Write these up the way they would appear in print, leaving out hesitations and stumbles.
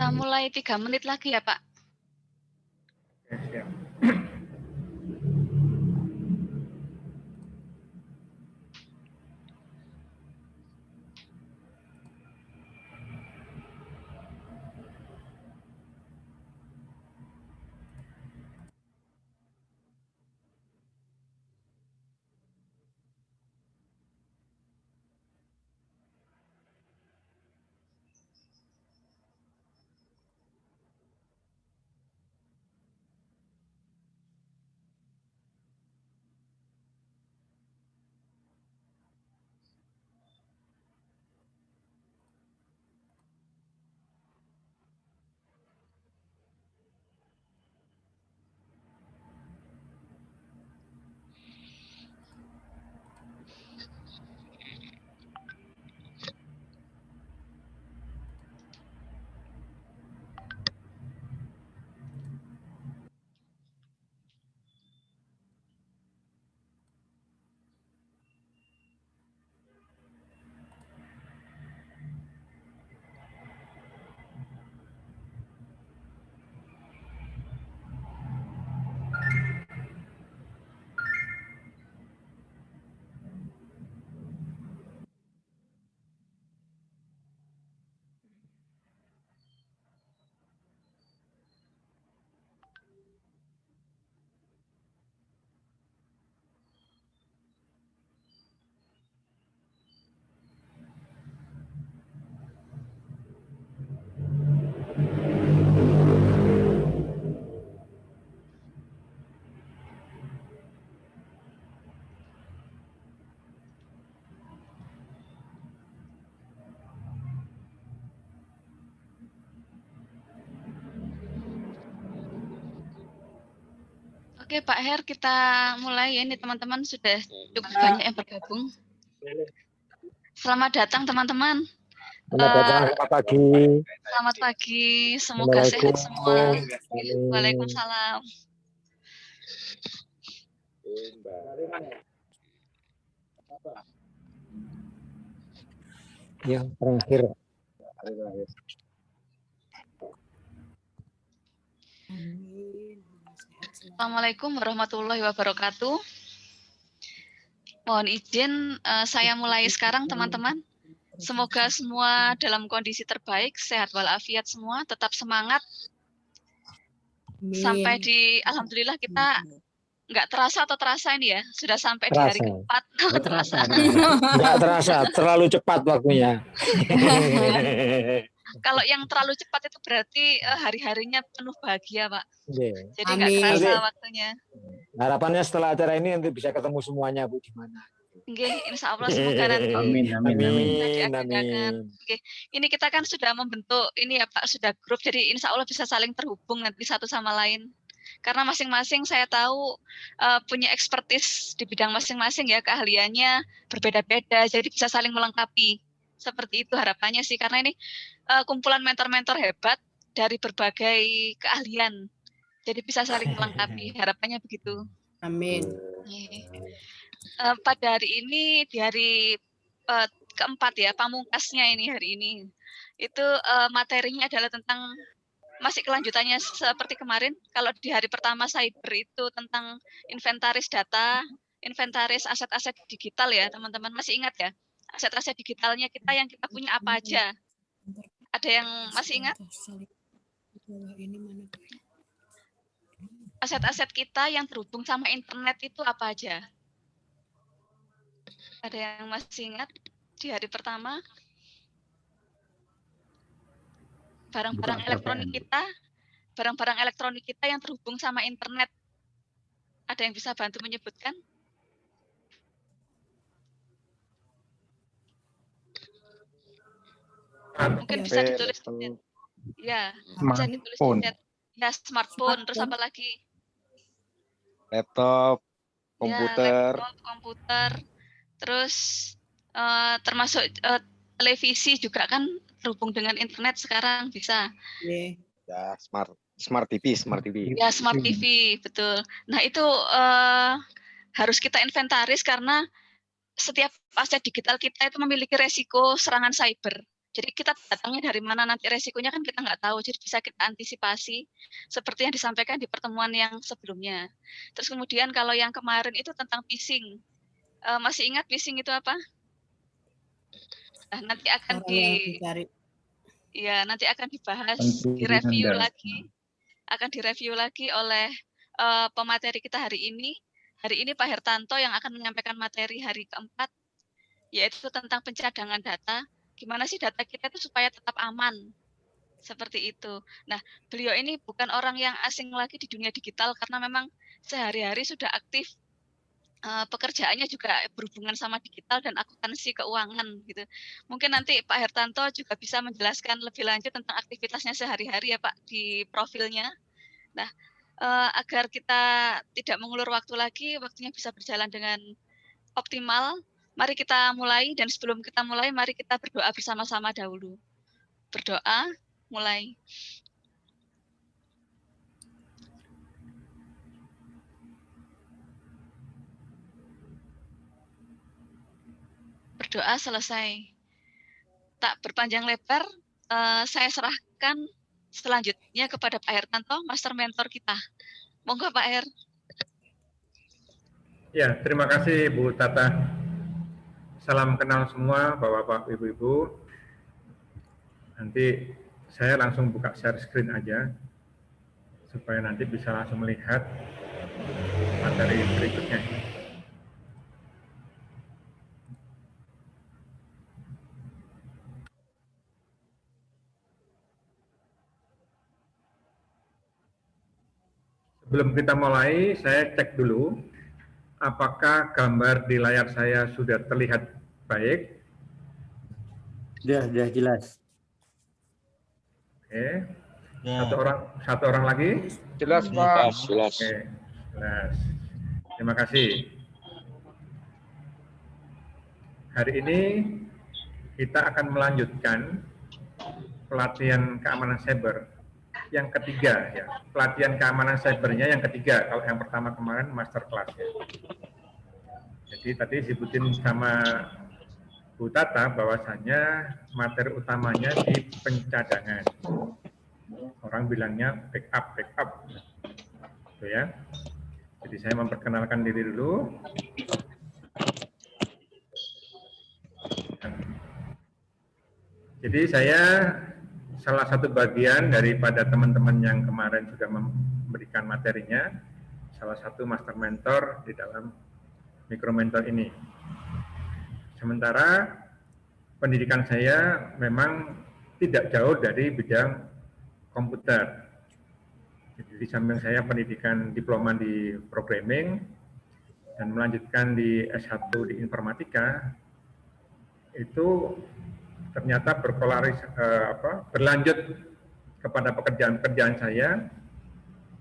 Kita mulai 3 menit lagi ya, Pak. Siap. Oke, Pak Her, kita mulai ya. Ini teman-teman sudah cukup banyak yang bergabung. Selamat datang teman-teman. Selamat datang, selamat pagi. Selamat pagi, semoga sehat semua. Waalaikumsalam. Yang terakhir. Assalamualaikum warahmatullahi wabarakatuh. Mohon izin saya mulai sekarang teman-teman. Semoga semua dalam kondisi terbaik, sehat walafiat semua, tetap semangat. Sampai di alhamdulillah kita nggak terasa atau terasa ini ya, sudah sampai di hari keempat. Terasa. Nggak terasa, terlalu cepat waktunya. Kalau yang terlalu cepat itu berarti hari-harinya penuh bahagia, Pak. Jadi nggak Amin. terasa waktunya. Harapannya setelah acara ini nanti bisa ketemu semuanya, Bu, di mana? Oke, insya Allah semoga nanti Amin. diadakan. Oke, ini kita kan sudah membentuk ini ya Pak, sudah grup, jadi insya Allah bisa saling terhubung nanti satu sama lain. Karena masing-masing saya tahu punya expertise di bidang masing-masing ya, keahliannya berbeda-beda, jadi bisa saling melengkapi. Seperti itu harapannya sih, karena ini kumpulan mentor-mentor hebat dari berbagai keahlian. Jadi bisa saling melengkapi, harapannya begitu. Amin. Pada hari ini, di hari keempat ya, pamungkasnya ini hari ini, itu materinya adalah tentang, masih kelanjutannya seperti kemarin. Kalau di hari pertama cyber itu tentang inventaris data, inventaris aset-aset digital ya teman-teman, masih ingat ya? Aset-aset digitalnya kita yang kita punya apa aja? Ada yang masih ingat? Aset-aset kita yang terhubung sama internet itu apa aja? Ada yang masih ingat di hari pertama? Barang-barang elektronik kita yang terhubung sama internet. Ada yang bisa bantu menyebutkan? Mungkin bisa ditulis di chat. Ya, bisa ditulis di chat. Ya, smartphone, terus apa lagi? Laptop, komputer. Ya, laptop, komputer. Terus termasuk televisi juga kan terhubung dengan internet sekarang bisa. Ya, smart TV. Ya, smart TV, betul. Nah, itu harus kita inventaris karena setiap aset digital kita itu memiliki resiko serangan cyber. Jadi kita datangnya dari mana, nanti resikonya kan kita nggak tahu, jadi bisa kita antisipasi seperti yang disampaikan di pertemuan yang sebelumnya. Terus kemudian kalau yang kemarin itu tentang phishing, masih ingat phishing itu apa? Nah, nanti akan Orang yang dicari. nanti akan dibahas, Pencurian direview data. lagi, akan direview lagi oleh pemateri kita hari ini. Hari ini Pak Hertanto yang akan menyampaikan materi hari keempat, yaitu tentang pencadangan data. Gimana sih data kita itu supaya tetap aman, seperti itu. Nah, beliau ini bukan orang yang asing lagi di dunia digital karena memang sehari-hari sudah aktif, pekerjaannya juga berhubungan sama digital dan akuntansi keuangan gitu. Mungkin nanti Pak Hertanto juga bisa menjelaskan lebih lanjut tentang aktivitasnya sehari-hari ya Pak di profilnya. Nah, agar kita tidak mengulur waktu lagi, waktunya bisa berjalan dengan optimal, mari kita mulai dan sebelum kita mulai mari kita berdoa bersama-sama dahulu. Berdoa, mulai. Berdoa selesai. Tak berpanjang lebar, saya serahkan selanjutnya kepada Pak Hertanto, Master Mentor kita. Monggo Pak Her. Ya, terima kasih Bu Tata. Salam kenal semua Bapak-Bapak, Ibu-Ibu. Nanti saya langsung buka share screen aja, supaya nanti bisa langsung melihat materi berikutnya. Sebelum kita mulai, saya cek dulu apakah gambar di layar saya sudah terlihat baik. Sudah jelas. Oke. Satu orang lagi. Jelas, Pak. Jelas. Oke, jelas. Terima kasih. Hari ini kita akan melanjutkan pelatihan keamanan cyber yang ketiga ya. Pelatihan keamanan cybernya yang ketiga. Kalau yang pertama kemarin master class ya. Jadi tadi disebutin sama Bu Tata bahwasannya materi utamanya di pencadangan. Orang bilangnya backup. Gitu ya. Jadi saya memperkenalkan diri dulu. Jadi saya salah satu bagian daripada teman-teman yang kemarin sudah memberikan materinya, salah satu master mentor di dalam mikro mentor ini. Sementara pendidikan saya memang tidak jauh dari bidang komputer. Jadi di samping saya pendidikan diploma di programming dan melanjutkan di S1 di informatika, itu ternyata berlanjut kepada pekerjaan-pekerjaan saya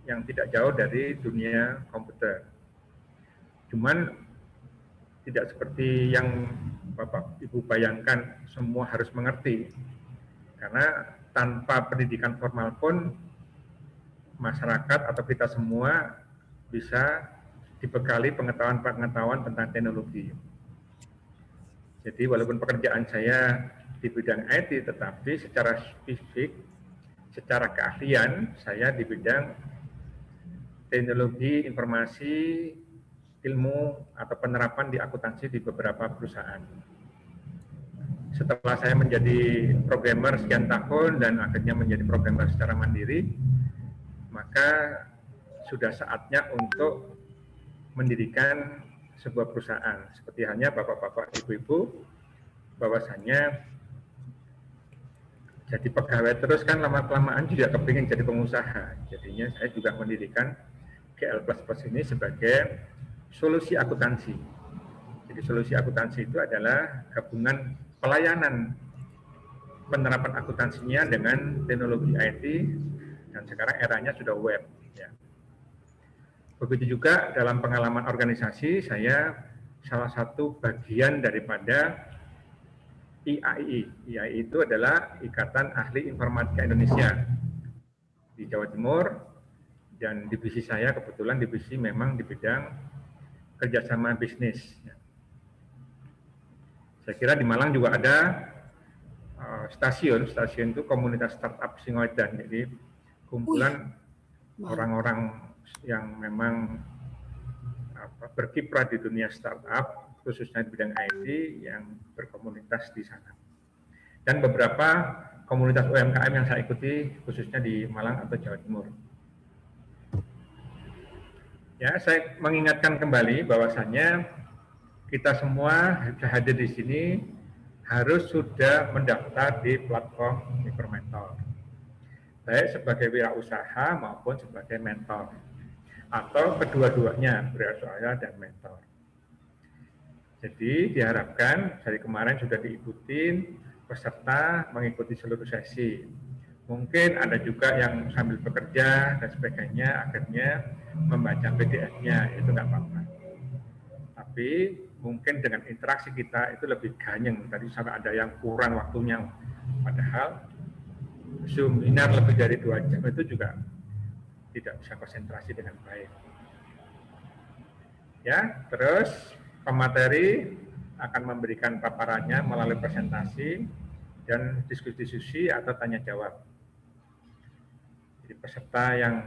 yang tidak jauh dari dunia komputer. Cuman tidak seperti yang Bapak Ibu bayangkan semua harus mengerti. Karena tanpa pendidikan formal pun masyarakat atau kita semua bisa dibekali pengetahuan-pengetahuan tentang teknologi. Jadi walaupun pekerjaan saya di bidang IT, tetapi secara spesifik, secara keahlian, saya di bidang teknologi, informasi, ilmu, atau penerapan di akuntansi di beberapa perusahaan. Setelah saya menjadi programmer sekian tahun dan akhirnya menjadi programmer secara mandiri, maka sudah saatnya untuk mendirikan sebuah perusahaan. Seperti hanya bapak-bapak, ibu-ibu, bahwasannya jadi pegawai terus kan lama-kelamaan juga kepingin jadi pengusaha. Jadinya saya juga mendirikan GL++ ini sebagai solusi akuntansi. Jadi solusi akuntansi itu adalah gabungan pelayanan penerapan akuntansinya dengan teknologi IT, dan sekarang eranya sudah web. Ya. Begitu juga dalam pengalaman organisasi, saya salah satu bagian daripada IAII. IAII itu adalah Ikatan Ahli Informatika Indonesia di Jawa Timur, dan divisi saya kebetulan divisi memang di bidang kerjasama bisnis. Saya kira di Malang juga ada stasiun itu komunitas startup Singoedan. Jadi kumpulan orang-orang yang memang berkiprah di dunia startup, khususnya di bidang IT yang berkomunitas di sana. Dan beberapa komunitas UMKM yang saya ikuti, khususnya di Malang atau Jawa Timur. Ya, saya mengingatkan kembali bahwasannya kita semua hadir di sini harus sudah mendaftar di platform Mikromentor, baik sebagai wirausaha maupun sebagai mentor, atau kedua-duanya, wirausaha dan mentor. Jadi diharapkan dari kemarin sudah diikuti, peserta mengikuti seluruh sesi. Mungkin ada juga yang sambil bekerja dan sebagainya, akhirnya membaca PDF-nya, itu nggak apa-apa. Tapi mungkin dengan interaksi kita itu lebih ganyeng. Tadi sampai ada yang kurang waktunya. Padahal Zoom webinar lebih dari 2 jam itu juga tidak bisa konsentrasi dengan baik. Ya, terus pemateri akan memberikan paparannya melalui presentasi dan diskusi atau tanya jawab. Jadi peserta yang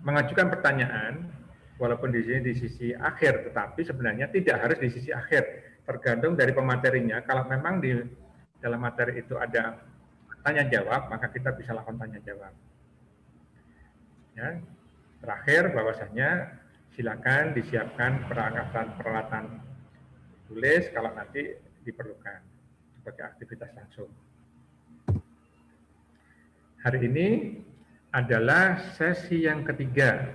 mengajukan pertanyaan, walaupun di sini di sisi akhir, tetapi sebenarnya tidak harus di sisi akhir, tergantung dari pematerinya. Kalau memang di dalam materi itu ada tanya jawab, maka kita bisa lakukan tanya jawab. Ya, terakhir bahwasanya silakan disiapkan peralatan tulis kalau nanti diperlukan sebagai aktivitas langsung. Hari ini adalah sesi yang ketiga,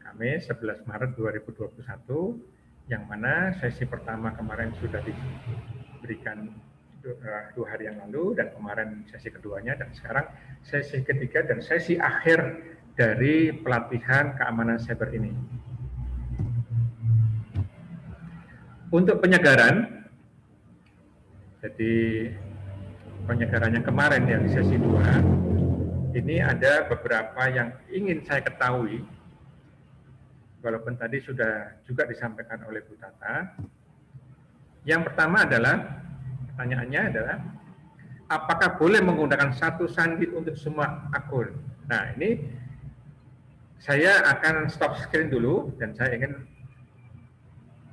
Kamis 11 Maret 2021, yang mana sesi pertama kemarin sudah diberikan 2 hari yang lalu, dan kemarin sesi keduanya, dan sekarang sesi ketiga dan sesi akhir dari pelatihan keamanan cyber ini. Untuk penyegaran, jadi penyegaran yang kemarin ya di sesi 2, ini ada beberapa yang ingin saya ketahui, walaupun tadi sudah juga disampaikan oleh Bu Tata. Yang pertama adalah, pertanyaannya adalah, apakah boleh menggunakan satu sandi untuk semua akun? Nah, ini saya akan stop screen dulu, dan saya ingin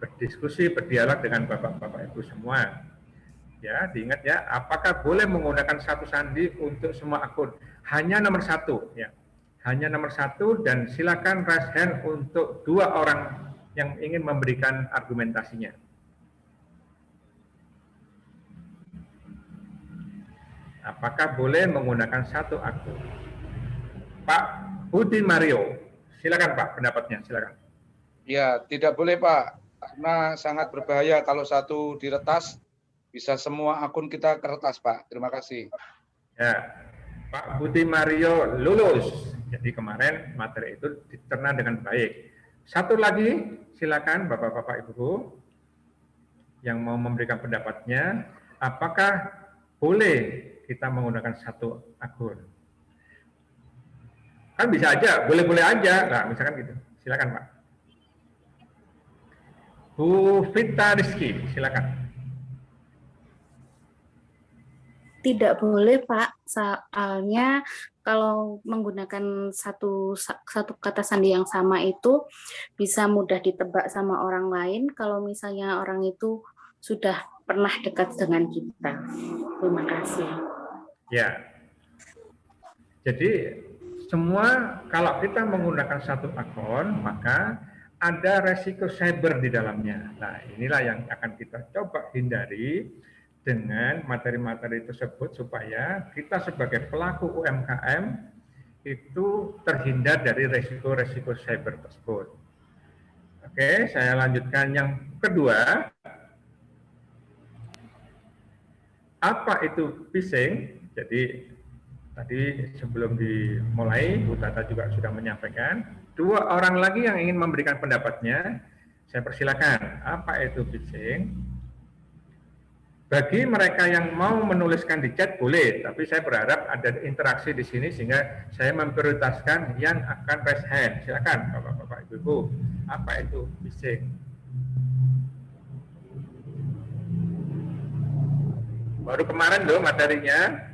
berdiskusi, berdialog dengan Bapak-Bapak Ibu semua. Ya, diingat ya, apakah boleh menggunakan satu sandi untuk semua akun? Hanya nomor 1, ya. Hanya nomor 1, dan silakan raise hand untuk 2 orang yang ingin memberikan argumentasinya. Apakah boleh menggunakan satu akun? Pak Budi Mario, silakan Pak, pendapatnya, silakan. Ya, tidak boleh Pak, karena sangat berbahaya kalau satu diretas, bisa semua akun kita keretas Pak. Terima kasih. Ya, Pak Budi Mario lulus. Jadi kemarin materi itu dicerna dengan baik. Satu lagi, silakan Bapak-Bapak Ibu yang mau memberikan pendapatnya, apakah boleh kita menggunakan satu akun? Kan bisa aja, boleh-boleh aja. Nah, misalkan gitu. Silakan Pak. Bu Vita Rizky, silakan. Tidak boleh Pak, soalnya kalau menggunakan satu kata sandi yang sama itu bisa mudah ditebak sama orang lain kalau misalnya orang itu sudah pernah dekat dengan kita. Terima kasih. Ya, jadi semua kalau kita menggunakan satu akun, maka ada resiko cyber di dalamnya. Nah, inilah yang akan kita coba hindari dengan materi-materi tersebut supaya kita sebagai pelaku UMKM itu terhindar dari resiko-resiko cyber tersebut. Oke, saya lanjutkan yang kedua. Apa itu phishing? Jadi tadi sebelum dimulai, Bu Tata juga sudah menyampaikan. 2 orang lagi yang ingin memberikan pendapatnya, saya persilakan. Apa itu phishing? Bagi mereka yang mau menuliskan di chat boleh, tapi saya berharap ada interaksi di sini sehingga saya memprioritaskan yang akan raise hand. Silakan Bapak-bapak Ibu. Apa itu phishing? Baru kemarin loh materinya.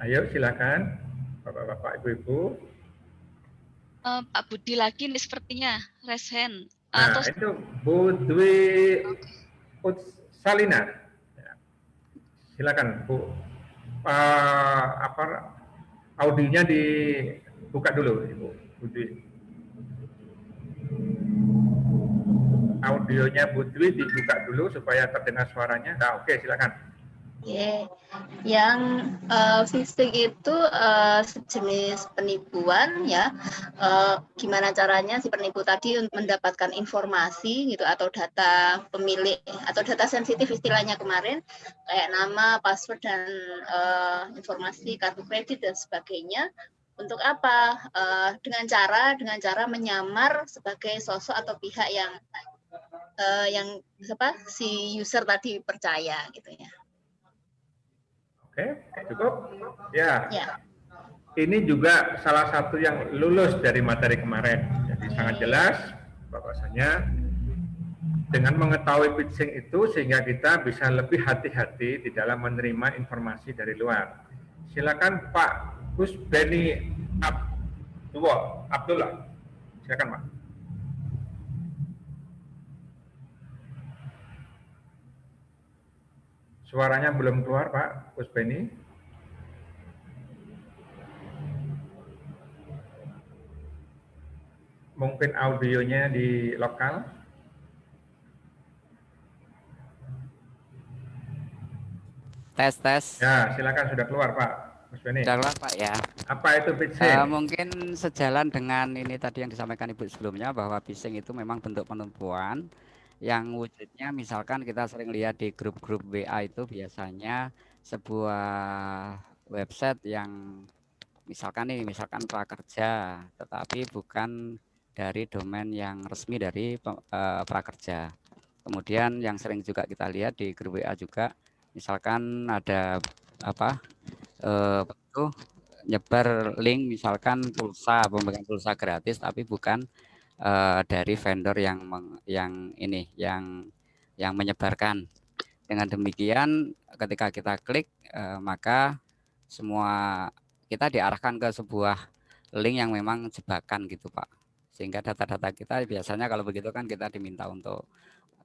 Ayo silakan, Bapak-bapak, Ibu-ibu. Pak Budi lagi nih sepertinya, raise hand. Nah, Atau itu Bu Dwi Salina. Ya, silakan Bu. Audionya dibuka dulu, Ibu Bu Dwi. Audionya Bu Dwi dibuka dulu supaya terdengar suaranya. Nah, oke, silakan. Oke, yang phishing itu sejenis penipuan ya. Gimana caranya si penipu tadi mendapatkan informasi gitu atau data pemilik atau data sensitif istilahnya kemarin kayak nama, password dan informasi kartu kredit dan sebagainya. Untuk apa? Dengan cara menyamar sebagai sosok atau pihak yang si user tadi percaya gitu ya. Oke, cukup? Ya. Ya. Ini juga salah satu yang lulus dari materi kemarin. Jadi sangat jelas bahwasanya dengan mengetahui phishing itu sehingga kita bisa lebih hati-hati di dalam menerima informasi dari luar. Silakan Pak Gus Beni Abdullah. Silakan Pak. Suaranya belum keluar, Pak Gus Beni. Mungkin audionya di lokal. Tes. Ya, silakan sudah keluar, Pak Gus Beni. Sudah keluar, Pak ya. Apa itu phishing? Mungkin sejalan dengan ini tadi yang disampaikan Ibu sebelumnya bahwa phishing itu memang bentuk penipuan yang wujudnya misalkan kita sering lihat di grup-grup WA itu biasanya sebuah website yang misalkan prakerja tetapi bukan dari domain yang resmi dari prakerja. Kemudian yang sering juga kita lihat di grup WA juga misalkan ada nyebar link misalkan pembagian pulsa gratis tapi bukan dari vendor yang menyebarkan. Dengan demikian ketika kita klik maka semua kita diarahkan ke sebuah link yang memang jebakan gitu Pak. Sehingga data-data kita biasanya kalau begitu kan kita diminta untuk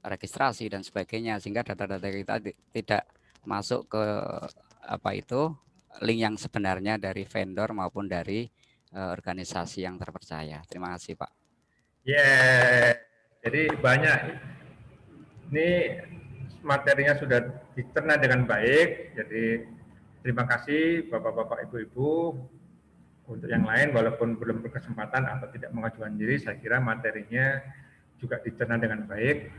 registrasi dan sebagainya sehingga data-data kita tidak masuk ke link yang sebenarnya dari vendor maupun dari organisasi yang terpercaya. Terima kasih Pak. Jadi banyak ini materinya sudah dicerna dengan baik. Jadi terima kasih Bapak-bapak, Ibu-ibu. Untuk yang lain walaupun belum berkesempatan atau tidak mengajukan diri, saya kira materinya juga dicerna dengan baik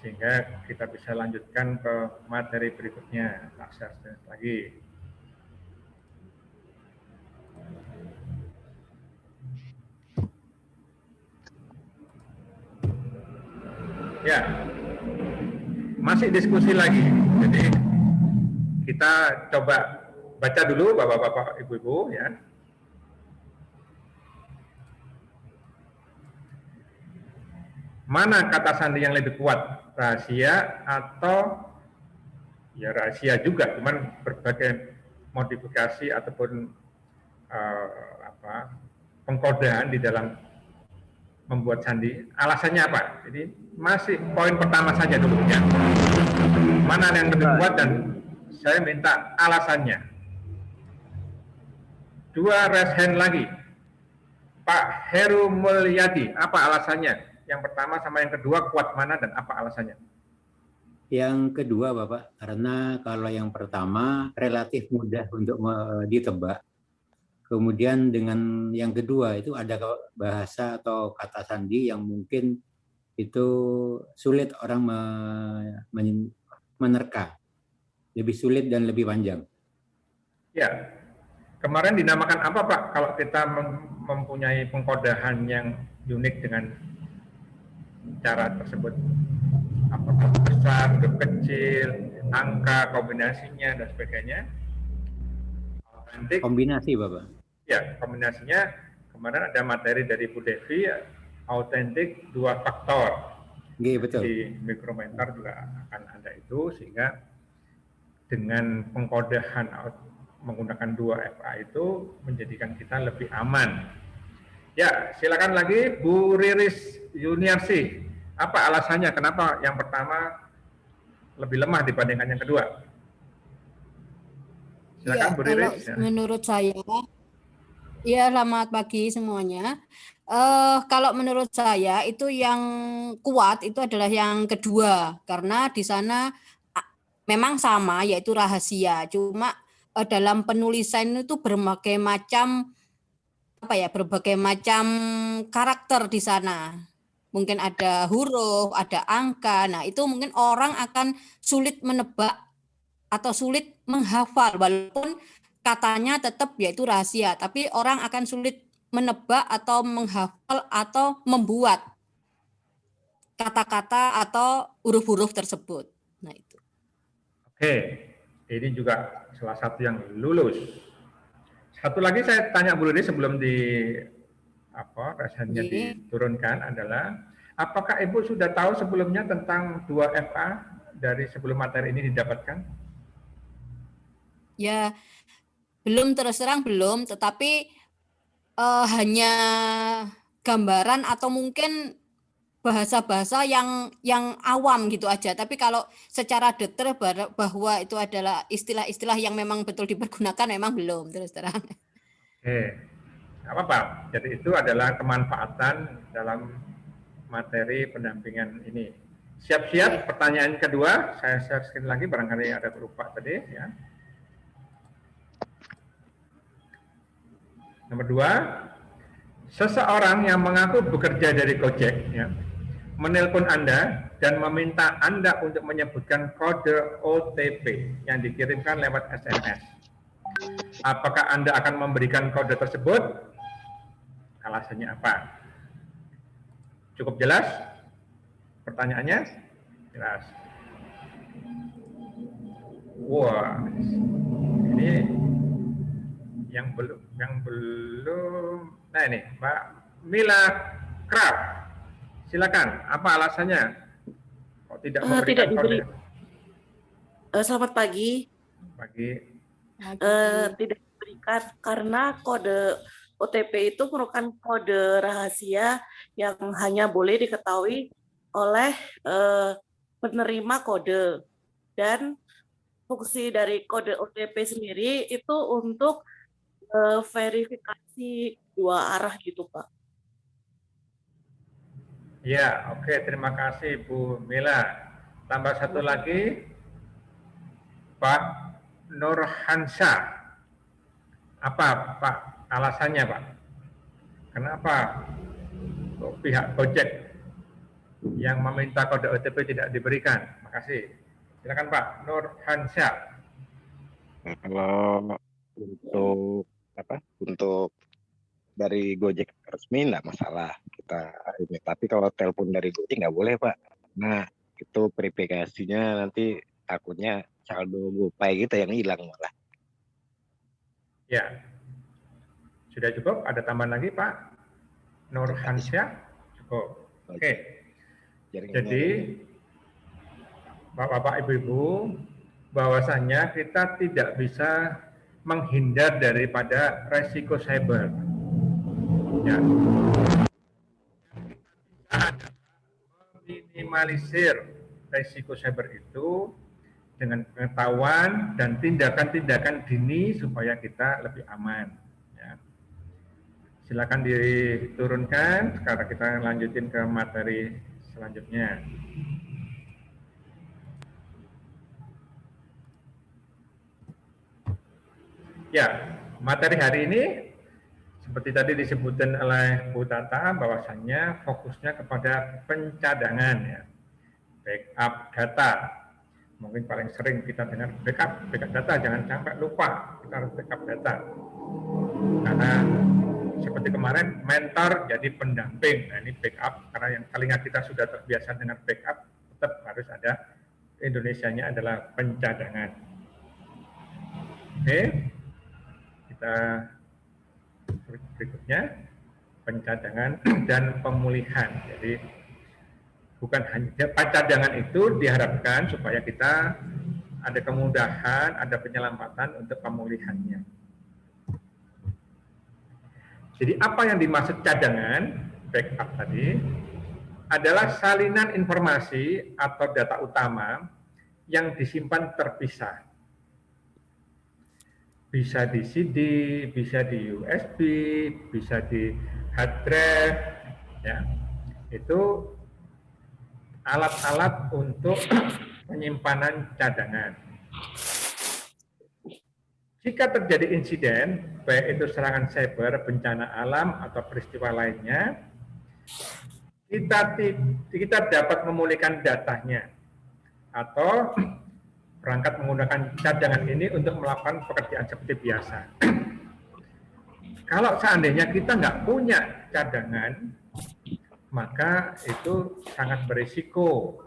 sehingga kita bisa lanjutkan ke materi berikutnya. Tak share lagi. Ya, masih diskusi lagi. Jadi kita coba baca dulu Bapak-bapak, Ibu-ibu ya. Mana kata sandi yang lebih kuat, rahasia atau ya rahasia juga, cuman berbagai modifikasi ataupun pengkodean di dalam membuat sandi. Alasannya apa? Jadi masih poin pertama saja dulu ya. Mana yang lebih kuat dan saya minta alasannya. 2 raise hand lagi. Pak Heru Mulyadi, apa alasannya? Yang pertama sama yang kedua kuat mana dan apa alasannya? Yang kedua Bapak, karena kalau yang pertama relatif mudah untuk ditebak. Kemudian dengan yang kedua itu ada bahasa atau kata sandi yang mungkin itu sulit orang menerka. Lebih sulit dan lebih panjang. Ya, kemarin dinamakan apa Pak kalau kita mempunyai pengkodahan yang unik dengan cara tersebut? Apakah besar, huruf kecil, angka, kombinasinya, dan sebagainya? Kombinasi Bapak. Ya, kombinasinya kemarin ada materi dari Bu Devi, autentik 2 faktor. Betul. Di mikromentor juga akan ada itu, sehingga dengan pengkodean menggunakan 2 FA itu menjadikan kita lebih aman. Ya, silakan lagi Bu Riris Yuniarsi. Apa alasannya kenapa yang pertama lebih lemah dibandingkan yang kedua? Silakan Bu Riris. Kalau menurut saya, ya selamat pagi semuanya. Kalau menurut saya itu yang kuat itu adalah yang kedua, karena di sana memang sama, yaitu rahasia. Cuma dalam penulisan itu berbagai macam karakter di sana. Mungkin ada huruf, ada angka. Nah, itu mungkin orang akan sulit menebak atau sulit menghafal, walaupun katanya tetap yaitu rahasia, tapi orang akan sulit menebak atau menghafal atau membuat kata-kata atau huruf-huruf tersebut. Nah, itu. Oke, ini juga salah satu yang lulus. Satu lagi saya tanya Bu Ludi sebelum rasanya diturunkan adalah, apakah Ibu sudah tahu sebelumnya tentang 2 FA dari sebelum materi ini didapatkan? Ya, belum, terus terang belum, tetapi hanya gambaran atau mungkin bahasa-bahasa yang awam gitu aja. Tapi kalau secara detail bahwa itu adalah istilah-istilah yang memang betul dipergunakan, memang belum, terus terang. Oke, nggak apa-apa. Jadi itu adalah kemanfaatan dalam materi pendampingan ini. Siap-siap pertanyaan kedua, saya share screen lagi, barangkali ada berupa tadi ya. Nomor 2, seseorang yang mengaku bekerja dari Gojek ya, menelpon Anda dan meminta Anda untuk menyebutkan kode OTP yang dikirimkan lewat SMS. Apakah Anda akan memberikan kode tersebut? Alasannya apa? Cukup jelas? Pertanyaannya? Jelas. Wah, ini yang belum, nah ini Mbak Mila Krab, silakan. Apa alasannya? Kok tidak memberikan kode? Selamat pagi. Pagi. Tidak diberikan karena kode OTP itu merupakan kode rahasia yang hanya boleh diketahui oleh penerima kode, dan fungsi dari kode OTP sendiri itu untuk verifikasi 2 arah gitu, Pak. Ya, oke, terima kasih Bu Mila. Tambah satu lagi, Pak Nurhansyah. Apa Pak alasannya, Pak? Kenapa pihak Gojek yang meminta kode OTP tidak diberikan? Makasih. Silakan Pak Nurhansyah. Kalau untuk dari Gojek resmi nggak masalah kita ini, tapi kalau telepon dari Gojek nggak boleh Pak. Nah itu verifikasinya nanti takutnya saldo GoPay kita yang hilang malah. Ya, sudah cukup. Ada tambahan lagi Pak Nurhansyah? Cukup. Oke. Jadi Bapak-bapak, Ibu-ibu, bahwasannya kita tidak bisa menghindar daripada resiko cyber. Ya. Minimalisir resiko cyber itu dengan pengetahuan dan tindakan-tindakan dini supaya kita lebih aman. Ya. Silakan diturunkan. Sekarang kita lanjutin ke materi selanjutnya. Ya, materi hari ini seperti tadi disebutkan oleh Bu Tata, bahwasannya fokusnya kepada pencadangan, ya, backup data. Mungkin paling sering kita dengar backup data, jangan sampai lupa kita harus backup data. Karena seperti kemarin mentor jadi pendamping, nah ini backup, karena yang telinga kita sudah terbiasa dengan backup, tetap harus ada, Indonesianya adalah pencadangan. Oke. Kita berikutnya, pencadangan dan pemulihan. Jadi bukan hanya pencadangan itu diharapkan supaya kita ada kemudahan, ada penyelamatan untuk pemulihannya. Jadi apa yang dimaksud cadangan, backup tadi, adalah salinan informasi atau data utama yang disimpan terpisah. Bisa di CD, bisa di USB, bisa di hard drive, ya. Itu alat-alat untuk penyimpanan cadangan. Jika terjadi insiden, baik itu serangan cyber, bencana alam, atau peristiwa lainnya, kita dapat memulihkan datanya atau berangkat menggunakan cadangan ini untuk melakukan pekerjaan seperti biasa. Kalau seandainya kita nggak punya cadangan, maka itu sangat berisiko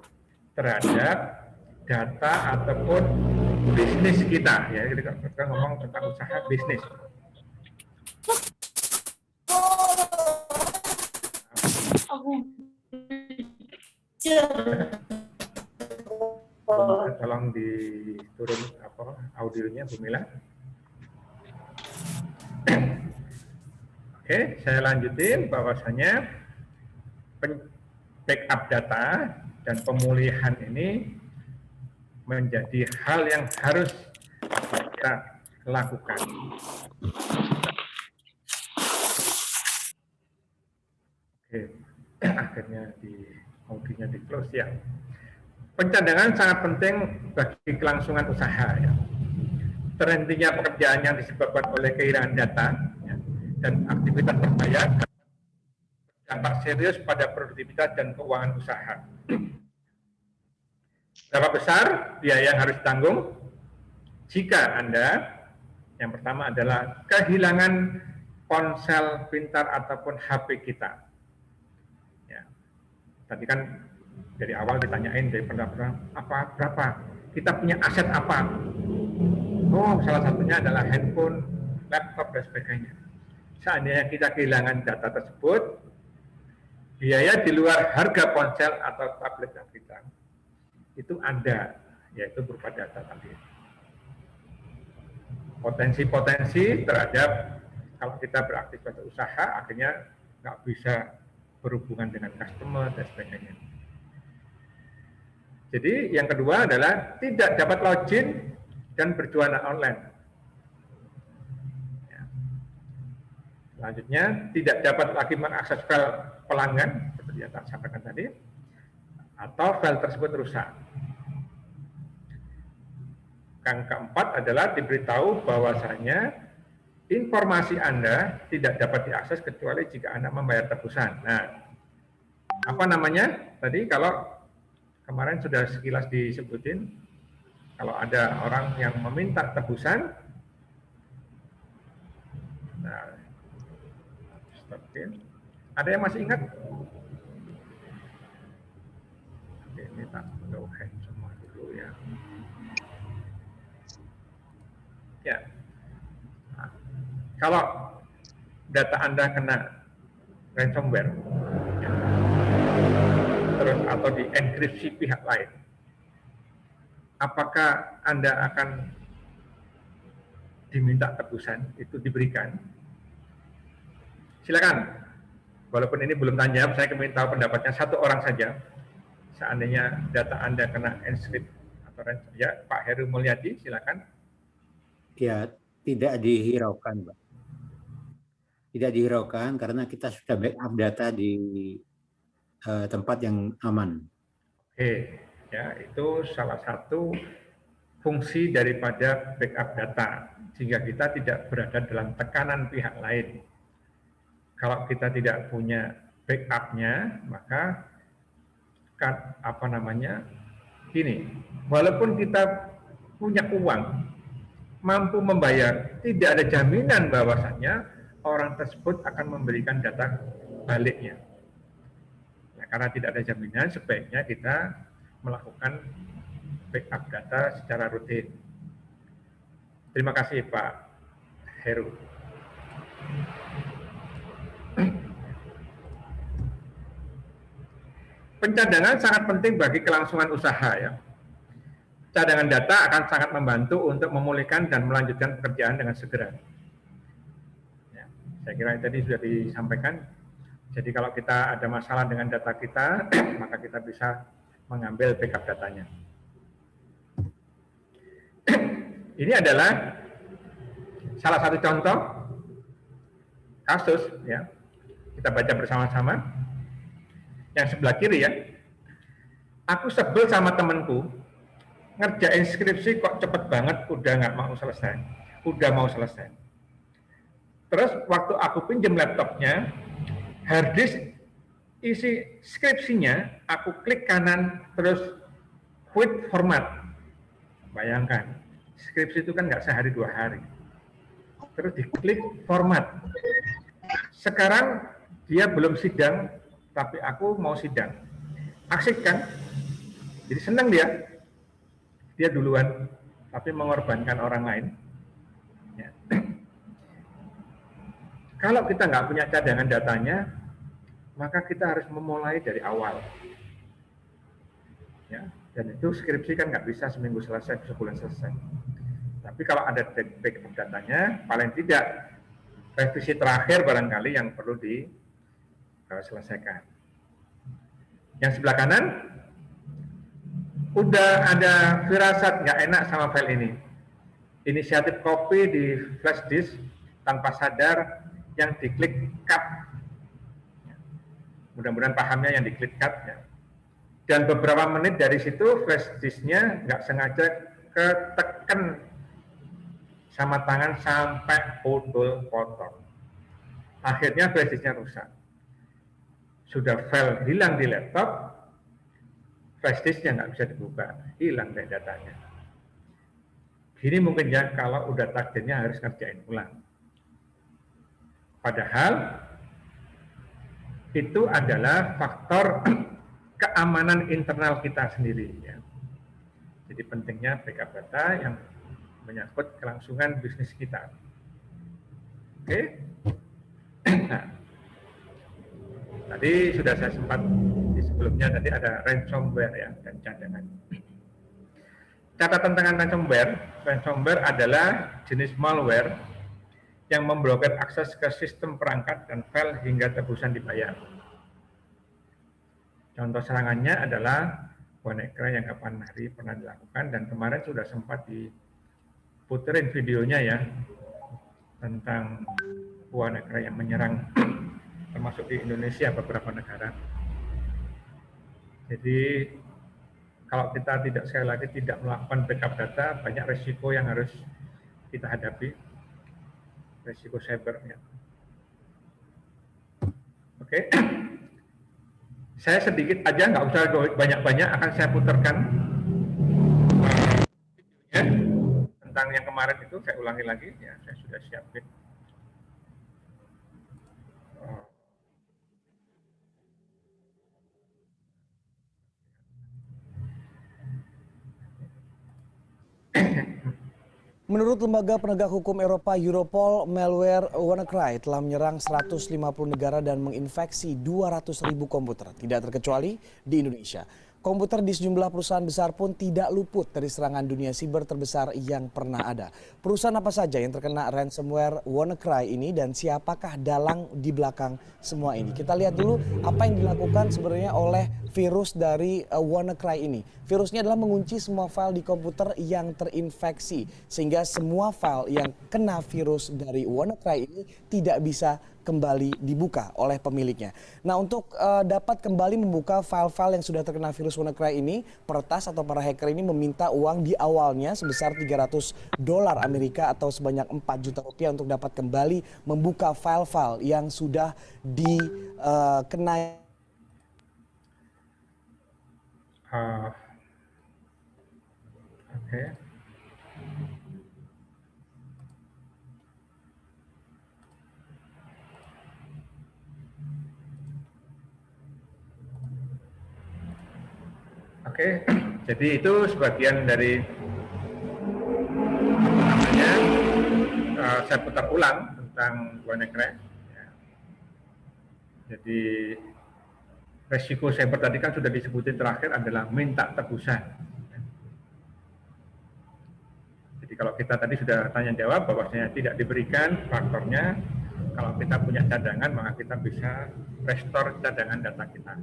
terhadap data ataupun bisnis kita. Ya, kita ngomong tentang usaha bisnis. Tolong diturun audionya, Bu Mila. Oke, saya lanjutin bahwasanya backup data dan pemulihan ini menjadi hal yang harus kita lakukan. Oke, akhirnya audionya di close ya. Pencadangan sangat penting bagi kelangsungan usaha. Ya. Terhentinya pekerjaan yang disebabkan oleh kehilangan data ya, dan aktivitas berbahaya berdampak serius pada produktivitas dan keuangan usaha. Berapa besar biaya yang harus ditanggung jika Anda, yang pertama adalah kehilangan ponsel pintar ataupun HP kita. Ya. Tadi kan dari awal ditanyain dari pendaftaran berapa, kita punya aset apa? Oh, salah satunya adalah handphone, laptop dan sebagainya. Seandainya kita kehilangan data tersebut, biaya di luar harga ponsel atau tablet kita itu ada, yaitu berupa data tadi. Potensi-potensi terhadap kalau kita beraktivitas usaha, akhirnya nggak bisa berhubungan dengan customer dan sebagainya. Jadi yang kedua adalah tidak dapat login dan berjualan online. Ya. Selanjutnya tidak dapat lagi mengakses file pelanggan seperti yang saya sampaikan tadi, atau file tersebut rusak. Yang keempat adalah diberitahu bahwasanya informasi Anda tidak dapat diakses kecuali jika Anda membayar tebusan. Nah, apa namanya? Tadi kalau kemarin sudah sekilas disebutin, kalau ada orang yang meminta tebusan, nah, stopin. Ada yang masih ingat? Oke, ini tak go ahead semua dulu ya. Ya, nah, kalau data Anda kena ransomware, ya, terus atau dienkripsi pihak lain, apakah Anda akan diminta tebusan? Itu diberikan. Silakan. Walaupun ini belum tanya, saya ingin tahu pendapatnya satu orang saja. Seandainya data Anda kena enkripsi atau ransomware, ya, Pak Heru Mulyadi, silakan. Ya, tidak dihiraukan, Pak. Tidak dihiraukan karena kita sudah backup data di tempat yang aman. Oke, ya itu salah satu fungsi daripada backup data, sehingga kita tidak berada dalam tekanan pihak lain. Kalau kita tidak punya backup-nya, maka gini, walaupun kita punya uang, mampu membayar, tidak ada jaminan bahwasannya orang tersebut akan memberikan data baliknya. Nah, karena tidak ada jaminan, sebaiknya kita melakukan backup data secara rutin. Terima kasih Pak Heru. Pencadangan sangat penting bagi kelangsungan usaha ya. Cadangan data akan sangat membantu untuk memulihkan dan melanjutkan pekerjaan dengan segera. Ya, saya kira tadi sudah disampaikan. Jadi kalau kita ada masalah dengan data kita, maka kita bisa mengambil backup datanya. Ini adalah salah satu contoh kasus ya. Kita baca bersama-sama. Yang sebelah kiri ya. Aku sebel sama temanku ngerjain skripsi kok cepet banget, udah nggak mau selesai. Udah mau selesai. Terus waktu aku pinjam laptopnya, harddisk isi skripsinya, aku klik kanan terus quit format. Bayangkan, skripsi itu kan nggak sehari 2 hari. Terus diklik format. Sekarang dia belum sidang, tapi aku mau sidang. Asik kan? Jadi senang dia. Dia duluan, tapi mengorbankan orang lain. Ya. Kalau kita nggak punya cadangan datanya, maka kita harus memulai dari awal. Ya. Dan itu skripsi kan nggak bisa seminggu selesai, sebulan selesai. Tapi kalau ada backup datanya, paling tidak revisi terakhir barangkali yang perlu diselesaikan. Yang sebelah kanan, udah ada firasat nggak enak sama file ini. Inisiatif copy di flash disk tanpa sadar yang diklik cut. Mudah-mudahan pahamnya yang diklik cut. Ya. Dan beberapa menit dari situ flash disknya nggak sengaja ketekan sama tangan sampai potong. Akhirnya flash disknya rusak. Sudah file hilang di laptop, flash disknya nggak bisa dibuka, hilang deh datanya. Gini mungkin ya kalau udah takdirnya harus ngerjain ulang. Padahal itu adalah faktor keamanan internal kita sendiri. Ya. Jadi pentingnya backup data yang menyangkut kelangsungan bisnis kita. Oke? Nah, tadi sudah saya sempat di sebelumnya tadi ada ransomware ya dan cadangan. Catatan tentang ransomware adalah jenis malware yang memblokir akses ke sistem perangkat dan file hingga tebusan dibayar. Contoh serangannya adalah WannaCry yang kapan hari pernah dilakukan dan kemarin sudah sempat diputerin videonya ya tentang WannaCry yang menyerang termasuk di Indonesia beberapa negara. Jadi kalau kita sekali lagi tidak melakukan backup data, banyak resiko yang harus kita hadapi, resiko cyber. Ya. Oke, saya sedikit aja, nggak usah banyak-banyak, akan saya putarkan videonya tentang yang kemarin itu, saya ulangi lagi, ya saya sudah siapin. Menurut Lembaga Penegak Hukum Eropa Europol, malware WannaCry telah menyerang 150 negara dan menginfeksi 200.000 komputer, tidak terkecuali di Indonesia. Komputer di sejumlah perusahaan besar pun tidak luput dari serangan dunia siber terbesar yang pernah ada. Perusahaan apa saja yang terkena ransomware WannaCry ini dan siapakah dalang di belakang semua ini? Kita lihat dulu apa yang dilakukan sebenarnya oleh virus dari WannaCry ini. Virusnya adalah mengunci semua file di komputer yang terinfeksi sehingga semua file yang kena virus dari WannaCry ini tidak bisa kembali dibuka oleh pemiliknya. Nah, untuk dapat kembali membuka file-file yang sudah terkena virus WannaCry ini, peretas atau para hacker ini meminta uang di awalnya sebesar $300 Amerika atau sebanyak 4 juta rupiah untuk dapat kembali membuka file-file yang sudah dikenai. Oke. Oke, jadi itu sebagian dari namanya saya putar ulang tentang WannaCry. Ya. Jadi resiko cyber tadi kan sudah disebutin terakhir adalah minta tebusan. Jadi kalau kita tadi sudah tanya jawab bahwasanya tidak diberikan faktornya, kalau kita punya cadangan maka kita bisa restore cadangan data kita.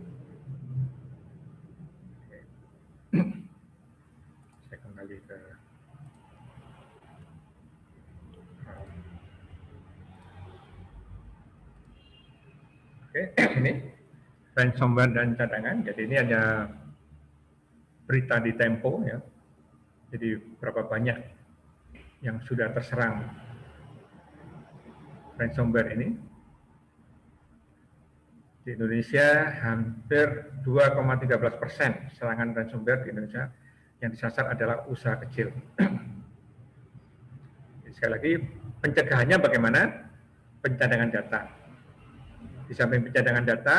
Saya kembali ke ini ransomware dan cadangan. Jadi ini ada berita di Tempo ya. Jadi berapa banyak yang sudah terserang ransomware ini. Di Indonesia hampir 2,13% serangan ransomware di Indonesia yang disasar adalah usaha kecil. Sekali lagi, pencegahannya bagaimana? Pencadangan data. Di samping pencadangan data,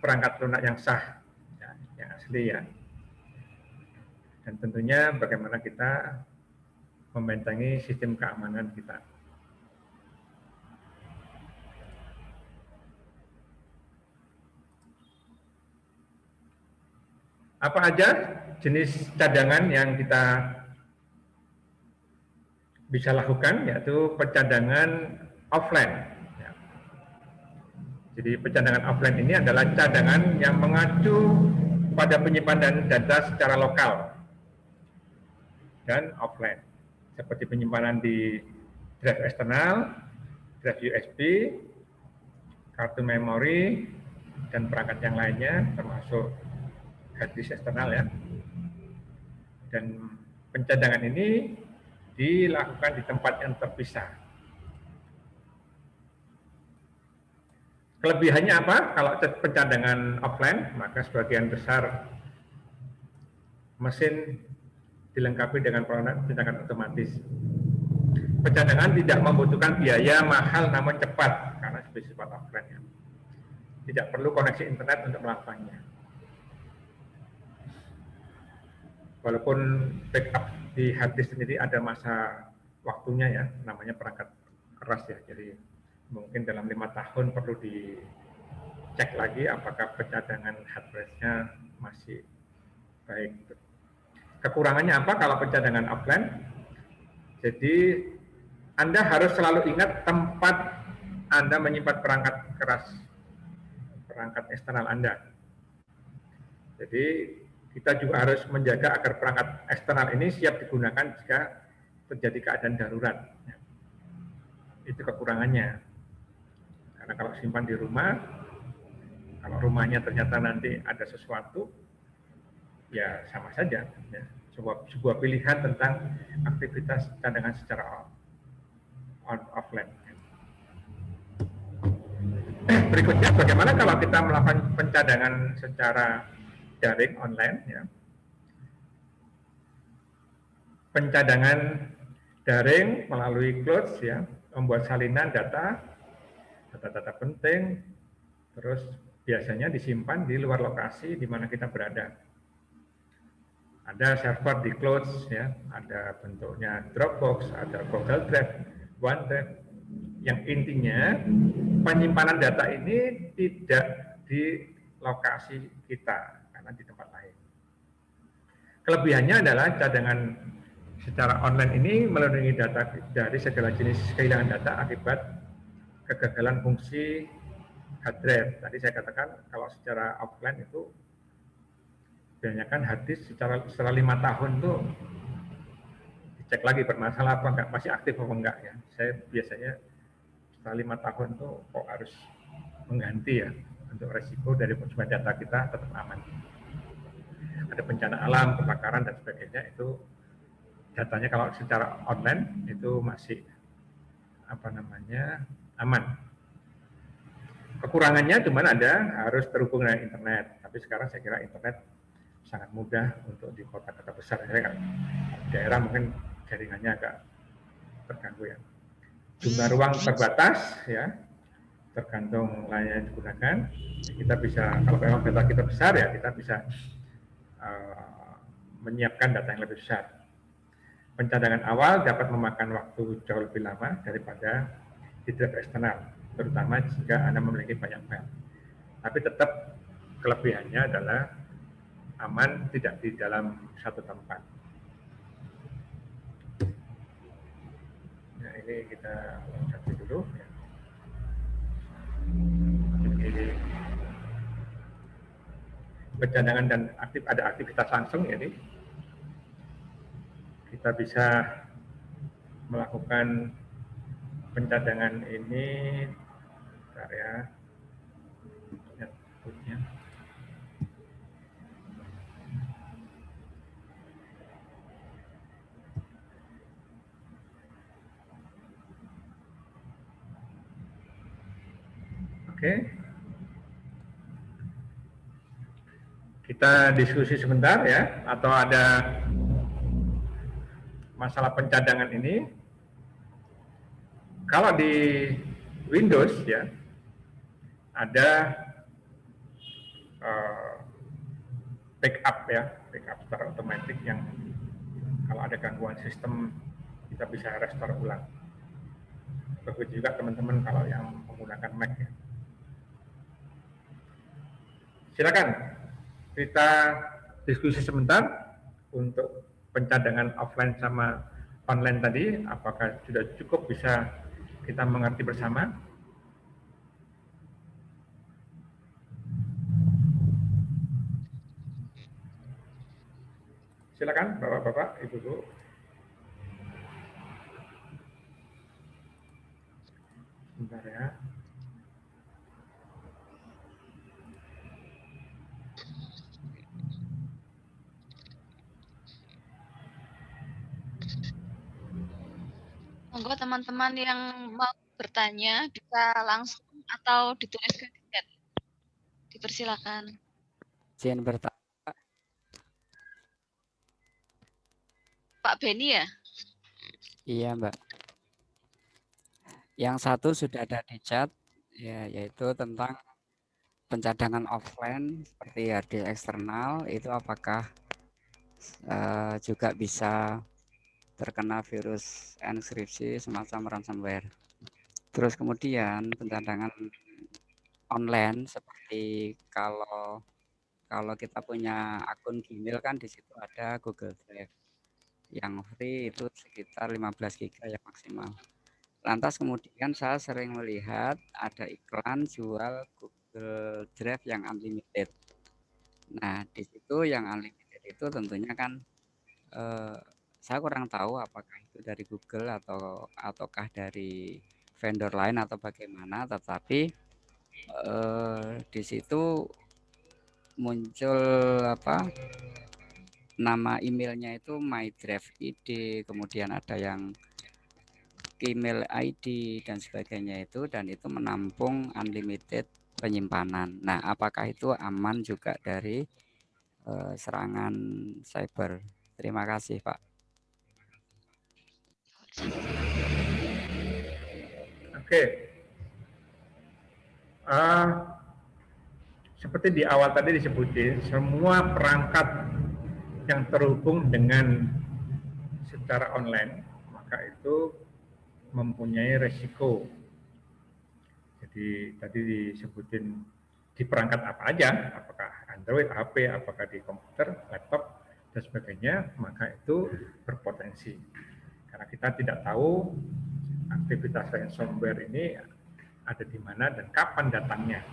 perangkat lunak yang sah, ya, yang asli ya. Dan tentunya bagaimana kita membentengi sistem keamanan kita. Apa aja jenis cadangan yang kita bisa lakukan, yaitu pencadangan offline. Jadi pencadangan offline ini adalah cadangan yang mengacu pada penyimpanan data secara lokal dan offline, seperti penyimpanan di drive eksternal, drive USB, kartu memori, dan perangkat yang lainnya, termasuk hard disk eksternal ya. Dan pencadangan ini dilakukan di tempat yang terpisah. Kelebihannya apa? Kalau pencadangan offline, maka sebagian besar mesin dilengkapi dengan pencadangan otomatis. Pencadangan tidak membutuhkan biaya mahal namun cepat, karena sifat offline ya. Tidak perlu koneksi internet untuk melakukannya. Walaupun backup di hard disk sendiri ada masa waktunya ya, namanya perangkat keras ya. Jadi mungkin dalam 5 tahun perlu dicek lagi apakah pencadangan hard disk-nya masih baik. Kekurangannya apa kalau pencadangan offline? Jadi Anda harus selalu ingat tempat Anda menyimpan perangkat keras, perangkat eksternal Anda. Jadi kita juga harus menjaga agar perangkat eksternal ini siap digunakan jika terjadi keadaan darurat. Itu kekurangannya. Karena kalau simpan di rumah, kalau rumahnya ternyata nanti ada sesuatu, ya sama saja. Ya. Sebuah pilihan tentang aktivitas cadangan secara offline. Berikutnya, bagaimana kalau kita melakukan pencadangan secara daring online? Ya. Pencadangan daring melalui cloud, ya, membuat salinan data penting, terus biasanya disimpan di luar lokasi di mana kita berada. Ada server di cloud, ya, ada bentuknya Dropbox, ada Google Drive, OneDrive. Yang intinya penyimpanan data ini tidak di lokasi kita, karena di tempat lain. Kelebihannya adalah cadangan secara online ini melindungi data dari segala jenis kehilangan data akibat kegagalan fungsi hard drive. Tadi saya katakan kalau secara offline itu kebanyakan hard disk setelah 5 tahun tuh dicek lagi bermasalah apa enggak, masih aktif apa enggak ya. Saya biasanya setelah 5 tahun tuh kok harus mengganti ya, untuk resiko dari konsumen data kita tetap aman. Ada bencana alam, kebakaran dan sebagainya, itu datanya kalau secara online itu masih aman. Kekurangannya cuma harus terhubung dengan internet. Tapi sekarang saya kira internet sangat mudah untuk di kota-kota besar. Saya kan daerah mungkin jaringannya agak terganggu ya. Jumlah ruang terbatas ya, tergantung layanan yang digunakan. Kita bisa, kalau memang data kita besar ya, kita bisa menyiapkan data yang lebih besar. Pencadangan awal dapat memakan waktu jauh lebih lama daripada di drive eksternal, terutama jika Anda memiliki banyak file. Tapi tetap kelebihannya adalah aman, tidak di dalam satu tempat. Nah, ini kita loncat dulu. Ini pencadangan dan ada aktivitas langsung, ini kita bisa melakukan pencadangan ini. Bentar ya. Lihat outputnya. Oke. Kita diskusi sebentar ya, atau ada masalah pencadangan ini. Kalau di Windows ya, ada backup ya, backup secara otomatis yang kalau ada gangguan sistem kita bisa restore ulang. Begitu juga teman-teman kalau yang menggunakan Mac ya. Silakan kita diskusi sebentar untuk pencadangan offline sama online tadi, apakah sudah cukup bisa kita mengerti bersama? Silakan Bapak-bapak, Ibu-ibu. Sebentar ya. Monggo teman-teman yang mau bertanya bisa langsung atau dituliskan di chat. Dipersilakan. Izin bertanya. Pak Beni ya? Iya, Mbak. Yang satu sudah ada di chat, ya, yaitu tentang pencadangan offline seperti hard disk eksternal, itu apakah juga bisa terkena virus enskripsi semacam ransomware. Terus kemudian pencadangan online seperti kalau kita punya akun Gmail kan di situ ada Google Drive. Yang free itu sekitar 15 GB ya maksimal. Lantas kemudian saya sering melihat ada iklan jual Google Drive yang unlimited. Nah, di situ yang unlimited itu tentunya kan saya kurang tahu apakah itu dari Google ataukah dari vendor lain atau bagaimana, tetapi di situ muncul nama emailnya itu MyDrive.id, kemudian ada yang email ID dan sebagainya itu, dan itu menampung unlimited penyimpanan. Nah, apakah itu aman juga dari serangan cyber? Terima kasih, Pak. Oke. Seperti di awal tadi disebutin, semua perangkat yang terhubung dengan secara online, maka itu mempunyai resiko. Jadi tadi disebutin di perangkat apa aja, apakah Android, HP, apakah di komputer, laptop, dan sebagainya, maka itu berpotensi. Karena kita tidak tahu aktivitas ransomware ini ada di mana dan kapan datangnya.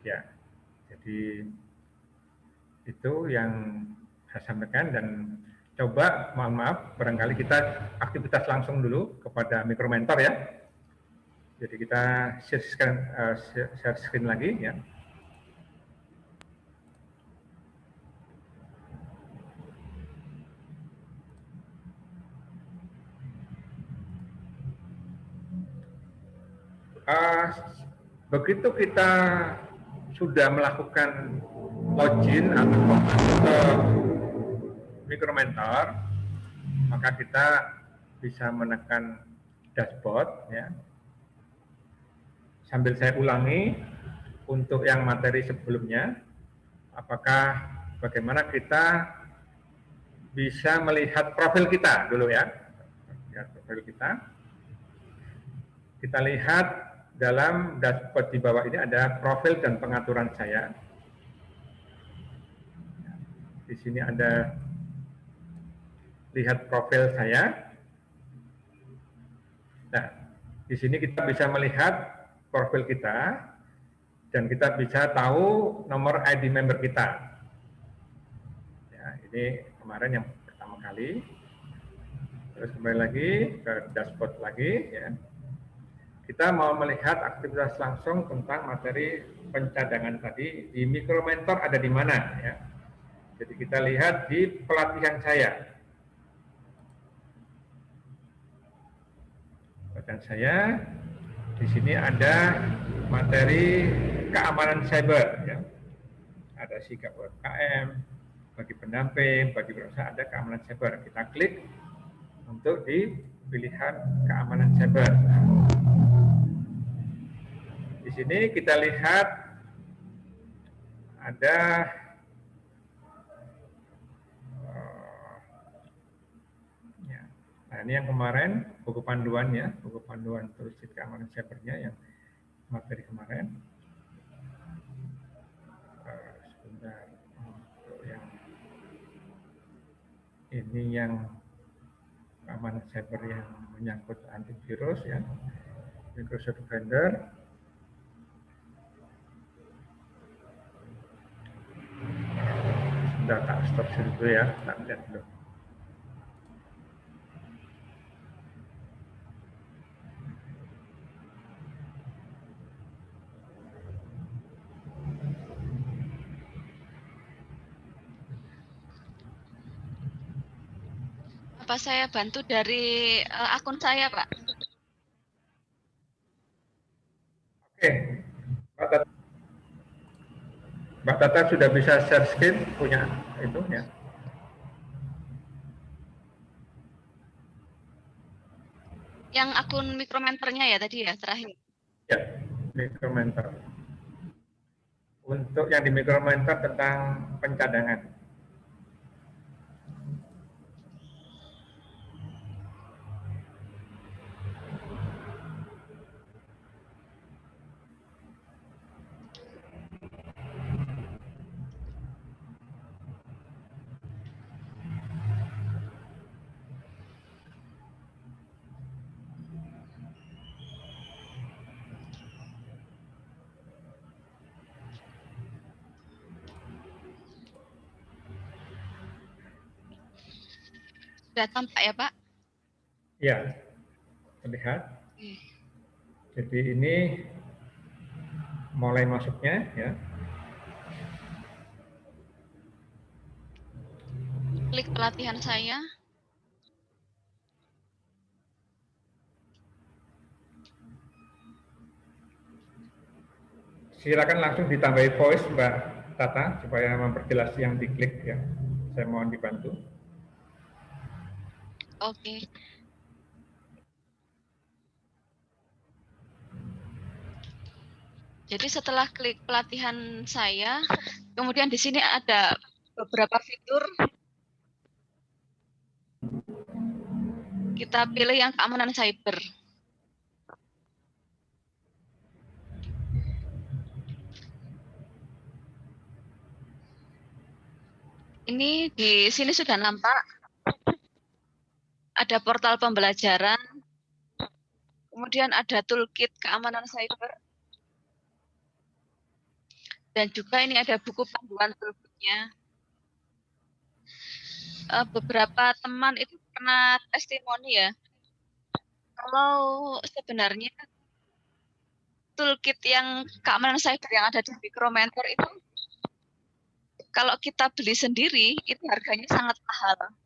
Ya, jadi itu yang saya sampaikan, dan coba, mohon maaf, barangkali kita aktivitas langsung dulu kepada Micromentor ya. Jadi kita share screen lagi ya. Begitu kita sudah melakukan login atau masuk ke Micromentor, maka kita bisa menekan dashboard ya. Sambil saya ulangi untuk yang materi sebelumnya, bagaimana kita bisa melihat profil kita dulu ya. Lihat profil kita. Kita lihat dalam dashboard di bawah ini ada profil dan pengaturan saya. Di sini ada lihat profil saya. Nah, di sini kita bisa melihat profil kita dan kita bisa tahu nomor ID member kita. Ya, ini kemarin yang pertama kali. Terus kembali lagi ke dashboard lagi. Ya. Kita mau melihat aktivitas langsung tentang materi pencadangan tadi di Micromentor ada di mana. Ya. Jadi kita lihat di pelatihan saya. Pelatihan saya, di sini ada materi keamanan cyber. Ya. Ada sikap UMKM, bagi pendamping, bagi berusaha ada keamanan cyber. Kita klik untuk di pilihan keamanan cyber. Di sini kita lihat ada nah ini yang kemarin buku panduan ya, buku panduan tulis keamanan cybernya yang materi kemarin. Sebentar, untuk yang ini yang keamanan cyber yang menyangkut antivirus ya, Microsoft Defender. Sudah tak stop dulu ya, tak lihat dulu. Apa saya bantu dari akun saya, Pak? Oke, Mbak Tata sudah bisa share screen punya itu ya. Yang akun Micromentornya ya tadi ya terakhir. Ya, Micromentor. Untuk yang di Micromentor tentang pencadangan. Sudah tampak ya, Pak? Ya, terlihat. Jadi ini mulai masuknya ya. Klik pelatihan saya. Silakan langsung ditambahi voice Mbak Tata supaya memperjelas yang diklik ya. Saya mohon dibantu. Oke. Jadi setelah klik pelatihan saya, kemudian di sini ada beberapa fitur. Kita pilih yang keamanan cyber. Ini di sini sudah nampak. Ada portal pembelajaran. Kemudian ada toolkit keamanan cyber. Dan juga ini ada buku panduan toolkitnya. Beberapa teman itu pernah testimoni ya. Kalau sebenarnya toolkit yang keamanan cyber yang ada di Micromentor itu, kalau kita beli sendiri, itu harganya sangat mahal.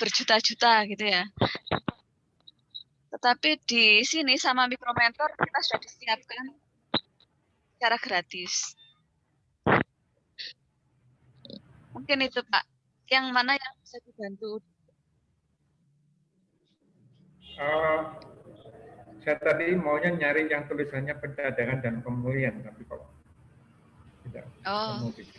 Berjuta-juta gitu ya. Tetapi di sini sama Micromentor kita sudah disiapkan secara gratis. Mungkin itu Pak, yang mana yang bisa dibantu? Saya tadi maunya nyari yang tulisannya pencadangan dan pemulihan, tapi kok tidak ketemu gitu.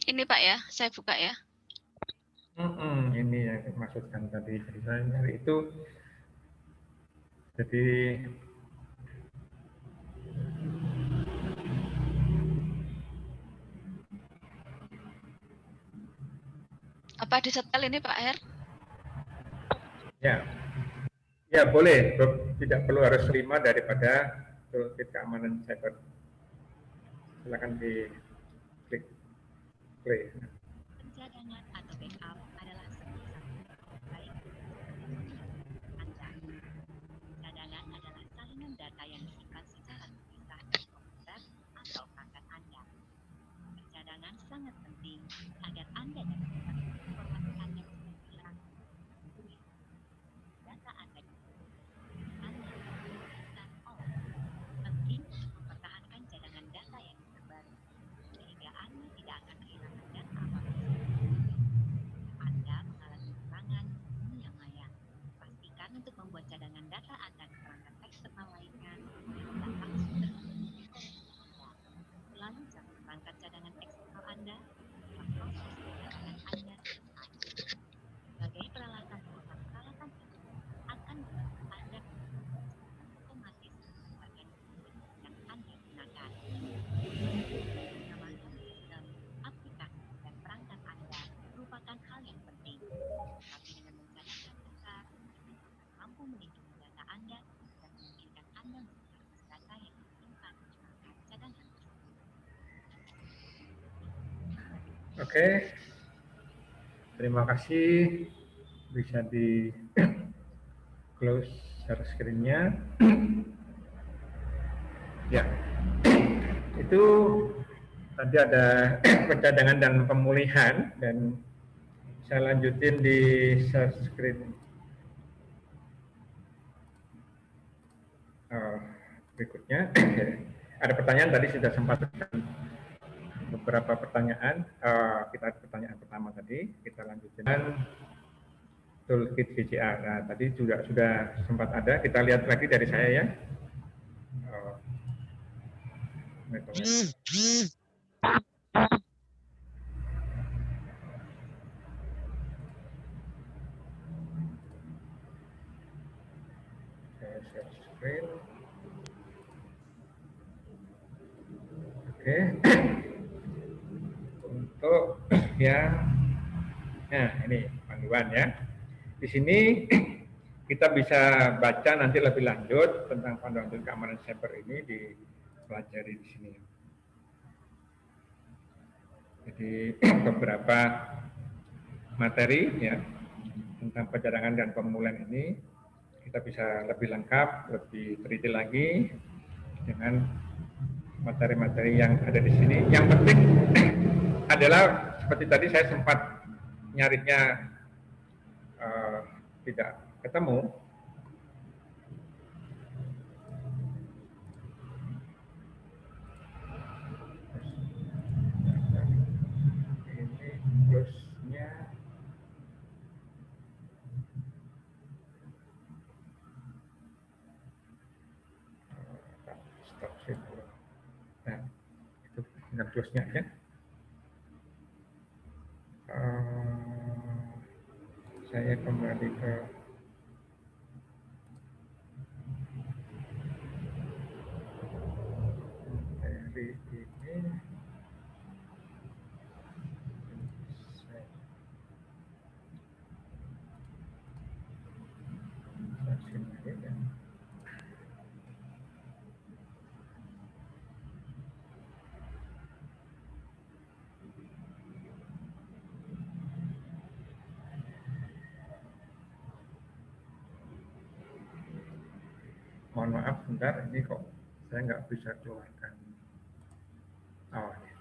Ini Pak ya, saya buka ya. Ini yang dimaksudkan tadi. Jadi saya nyari itu. Jadi Apa disetel ini Pak Her? ya, ya boleh. Tidak perlu harus 5 daripada toolkit keamanan cyber. Silakan diklik play. Pencadangan atau backup adalah satu-satunya baik Anda. Cadangan adalah salinan data yang disimpan secara terpisah di komputer atau perangkat Anda. Pencadangan sangat penting agar Anda dapat memastikan informasi Anda tidak hilang. Data Anda dan all. Penting untuk mempertahankan cadangan data yang terbaru sehingga Anda tidak akan kehilangan data apapun. Anda mengalami kekurangan dunia maya. Pastikan untuk membuat cadangan data Anda ke perangkat eksternal lainnya dan langsung terhubung ke Anda. Lalu satu perangkat cadangan eksternal Anda, proses cadangan Anda selesai. Sebagai peralatan peralatan itu akan membantu Anda otomatis menggunakan yang Anda gunakan. Pengamanan sistem, aplikasi, dan perangkat Anda merupakan hal yang penting. Tapi dengan mencadangkan data, mampu melindungi data Anda dan memungkinkan Anda mengakses data yang disimpan di perangkat cadangan. Oke. Terima kasih. Bisa di close share screen-nya. Ya. Itu tadi ada pencadangan dan pemulihan, dan saya lanjutin di share screen berikutnya. Ada pertanyaan tadi sudah sempat beberapa pertanyaan. Kita pertanyaan pertama tadi kita lanjutkan toolkit VCA. Nah, tadi juga sudah sempat ada. Kita lihat lagi dari saya ya. Saya share screen. Oke. Untuk yang, nah ini panduan ya. Di sini kita bisa baca nanti lebih lanjut tentang panduan keamanan cyber ini, dipelajari di sini. Jadi beberapa materi ya tentang pencadangan dan pemulihan ini kita bisa lebih lengkap, lebih teliti lagi dengan materi-materi yang ada di sini. Yang penting adalah seperti tadi saya sempat nyarinya tidak ketemu. Ini close-nya. Stop sih. Nah, itu tinggal close-nya ya. Saya kembali ke materi ini. Mohon maaf, sebentar, ini kok saya nggak bisa keluarkan. Oh, ya.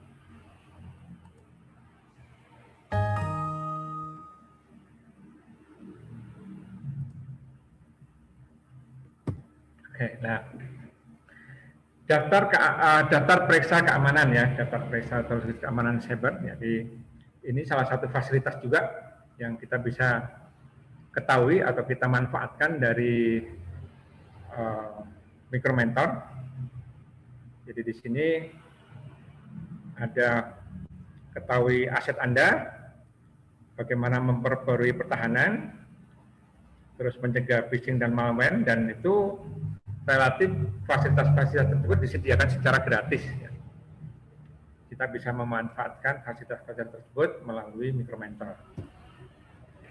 Oke, nah, daftar periksa keamanan ya, daftar periksa atau keamanan cyber. Jadi ini salah satu fasilitas juga yang kita bisa ketahui atau kita manfaatkan dari Micromentor. Jadi di sini ada ketahui aset Anda, bagaimana memperbarui pertahanan, terus mencegah phishing dan malware, dan itu relatif fasilitas-fasilitas tersebut disediakan secara gratis. Kita bisa memanfaatkan fasilitas-fasilitas tersebut melalui Micromentor.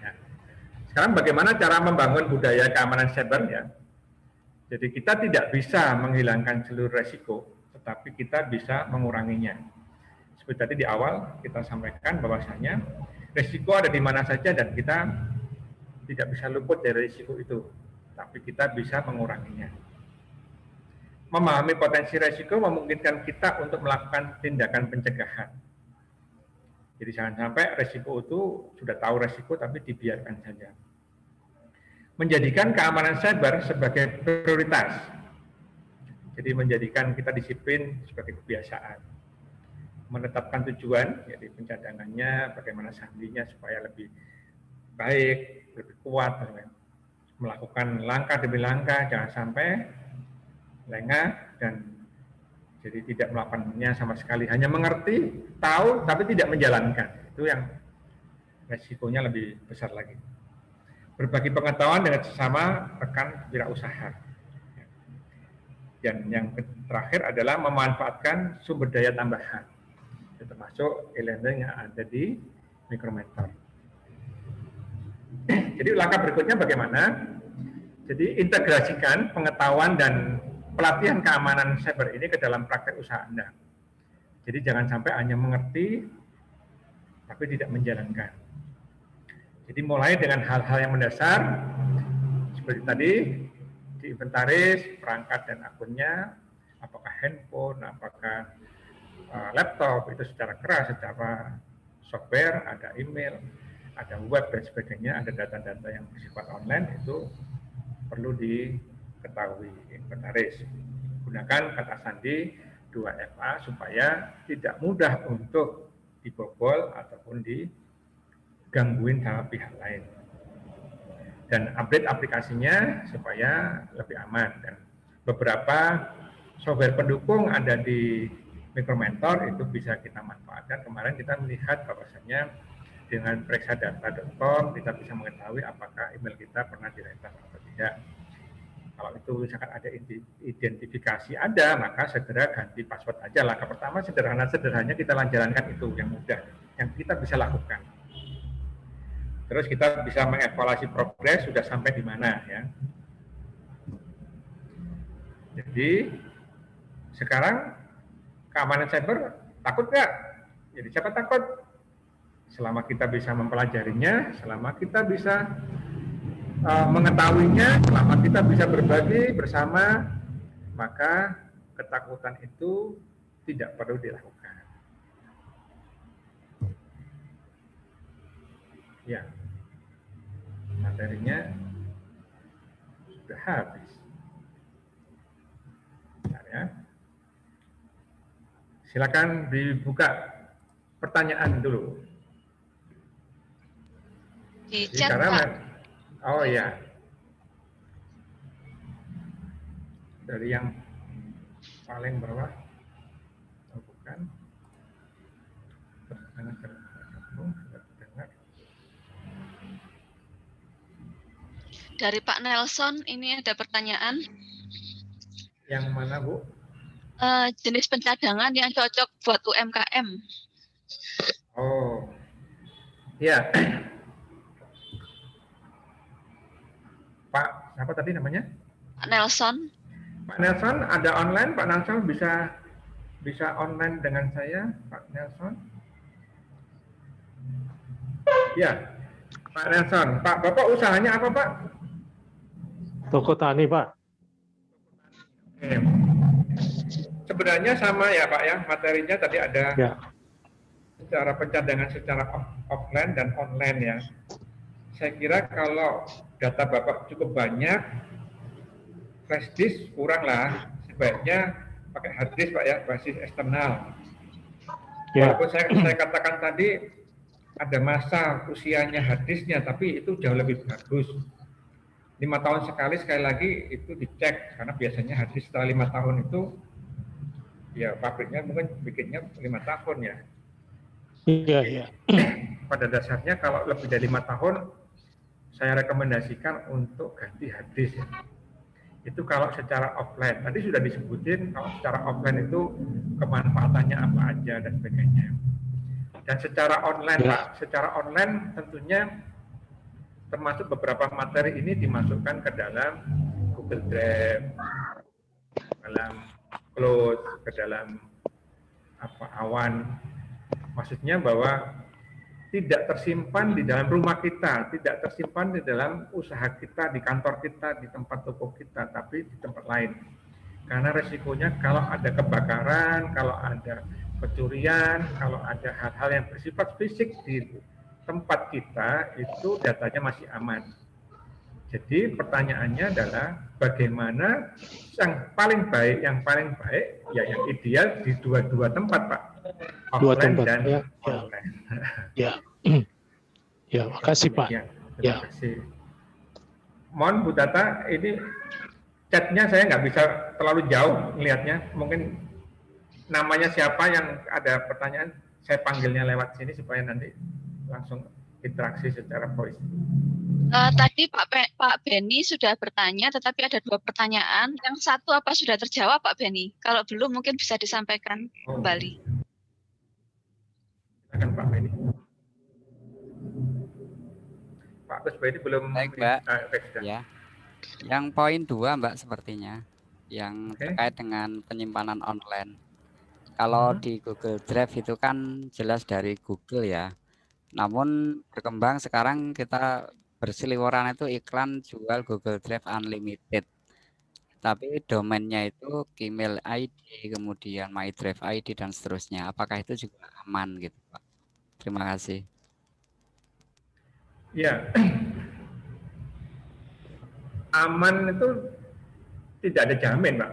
Ya. Sekarang bagaimana cara membangun budaya keamanan cyber ya? Jadi kita tidak bisa menghilangkan seluruh resiko, tetapi kita bisa menguranginya. Seperti tadi di awal kita sampaikan bahwasanya resiko ada di mana saja dan kita tidak bisa luput dari risiko itu, tapi kita bisa menguranginya. Memahami potensi risiko memungkinkan kita untuk melakukan tindakan pencegahan. Jadi jangan sampai risiko itu sudah tahu risiko tapi dibiarkan saja. Menjadikan keamanan cyber sebagai prioritas. Jadi menjadikan kita disiplin sebagai kebiasaan. Menetapkan tujuan, jadi pencadangannya, bagaimana sandinya supaya lebih baik, lebih kuat, melakukan langkah demi langkah, jangan sampai lengah dan jadi tidak melakukannya sama sekali, hanya mengerti, tahu, tapi tidak menjalankan. Itu yang resikonya lebih besar lagi. Berbagi pengetahuan dengan sesama rekan wirausaha. Dan yang terakhir adalah memanfaatkan sumber daya tambahan, termasuk e-learning yang ada di Micromentor. Jadi langkah berikutnya bagaimana? Jadi integrasikan pengetahuan dan pelatihan keamanan cyber ini ke dalam praktek usaha Anda. Jadi jangan sampai hanya mengerti tapi tidak menjalankan. Jadi mulai dengan hal-hal yang mendasar seperti tadi diinventaris perangkat dan akunnya, apakah handphone, apakah laptop itu secara keras, secara software, ada email, ada web dan sebagainya, ada data-data yang bersifat online itu perlu diketahui, inventaris. Gunakan kata sandi 2FA supaya tidak mudah untuk dibobol ataupun digangguin sama pihak lain. Dan update aplikasinya supaya lebih aman. Dan beberapa software pendukung ada di Micromentor itu bisa kita manfaatkan. Kemarin kita melihat bahwasanya dengan periksadata.com kita bisa mengetahui apakah email kita pernah diretas atau tidak. Kalau itu misalkan ada identifikasi ada, maka segera ganti password aja. Langkah pertama sederhana-sederhananya kita jalankan itu yang mudah, yang kita bisa lakukan. Terus kita bisa mengevaluasi progres sudah sampai di mana ya. Jadi sekarang keamanan cyber takut nggak? Jadi siapa takut? Selama kita bisa mempelajarinya, selama kita bisa mengetahuinya, selama kita bisa berbagi bersama, maka ketakutan itu tidak perlu dilakukan. Ya, materinya sudah habis. Bentar ya. Silakan dibuka pertanyaan dulu. Di chat, Pak. Oh ya. Dari yang paling bawah. Oh, bukan. Dari Pak Nelson, ini ada pertanyaan. Yang mana, Bu? Jenis pencadangan yang cocok buat UMKM. Oh, ya. Pak, siapa tadi namanya? Pak Nelson. Pak Nelson, ada online. Pak Nelson bisa online dengan saya, Pak Nelson. Ya, Pak Nelson. Pak, Bapak usahanya apa, Pak? Toko tani, Pak. Oke. Sebenarnya sama ya, Pak ya. Materinya tadi ada ya. Secara pencadangan secara offline dan online ya. Saya kira kalau data Bapak cukup banyak, flash disk kurang lah. Sebaiknya pakai hard disk, Pak ya, basis eksternal. Ya. Walaupun saya katakan tadi ada masa usianya hard disknya, tapi itu jauh lebih bagus. 5 tahun sekali lagi itu dicek, karena biasanya hard disk setelah 5 tahun itu ya pabriknya mungkin bikinnya 5 tahun ya. Iya. Pada dasarnya kalau lebih dari 5 tahun, saya rekomendasikan untuk ganti hard disk. Itu kalau secara offline. Tadi sudah disebutin kalau secara offline itu kemanfaatannya apa aja dan sebagainya. Dan secara online, Pak, secara online tentunya termasuk beberapa materi ini dimasukkan ke dalam Google Drive, dalam Cloud, ke dalam awan. Maksudnya bahwa tidak tersimpan di dalam rumah kita, tidak tersimpan di dalam usaha kita, di kantor kita, di tempat toko kita, tapi di tempat lain. Karena resikonya kalau ada kebakaran, kalau ada pencurian, kalau ada hal-hal yang bersifat fisik di tempat kita, itu datanya masih aman. Jadi pertanyaannya adalah bagaimana yang paling baik ya yang ideal di dua tempat, Pak. Offline dan online. Ya, makasih Pak. Terima kasih. Mohon Bu Tata, ini chatnya saya nggak bisa terlalu jauh melihatnya. Mungkin namanya siapa yang ada pertanyaan, saya panggilnya lewat sini supaya nanti langsung interaksi secara voice. Tadi Pak Beni sudah bertanya, tetapi ada 2 pertanyaan. Yang satu apa sudah terjawab Pak Beni? Kalau belum mungkin bisa disampaikan kembali. Silakan Pak Beni. Pak Gus Beni belum. Baik Mbak. Ya. Yang poin 2 Mbak sepertinya, yang terkait dengan penyimpanan online. Kalau di Google Drive itu kan jelas dari Google ya. Namun berkembang sekarang kita berseliweran itu iklan jual Google Drive Unlimited. Tapi domainnya itu Gmail ID, kemudian My Drive ID dan seterusnya. Apakah itu juga aman gitu, Pak? Terima kasih. Ya, aman itu tidak ada jamin, Pak.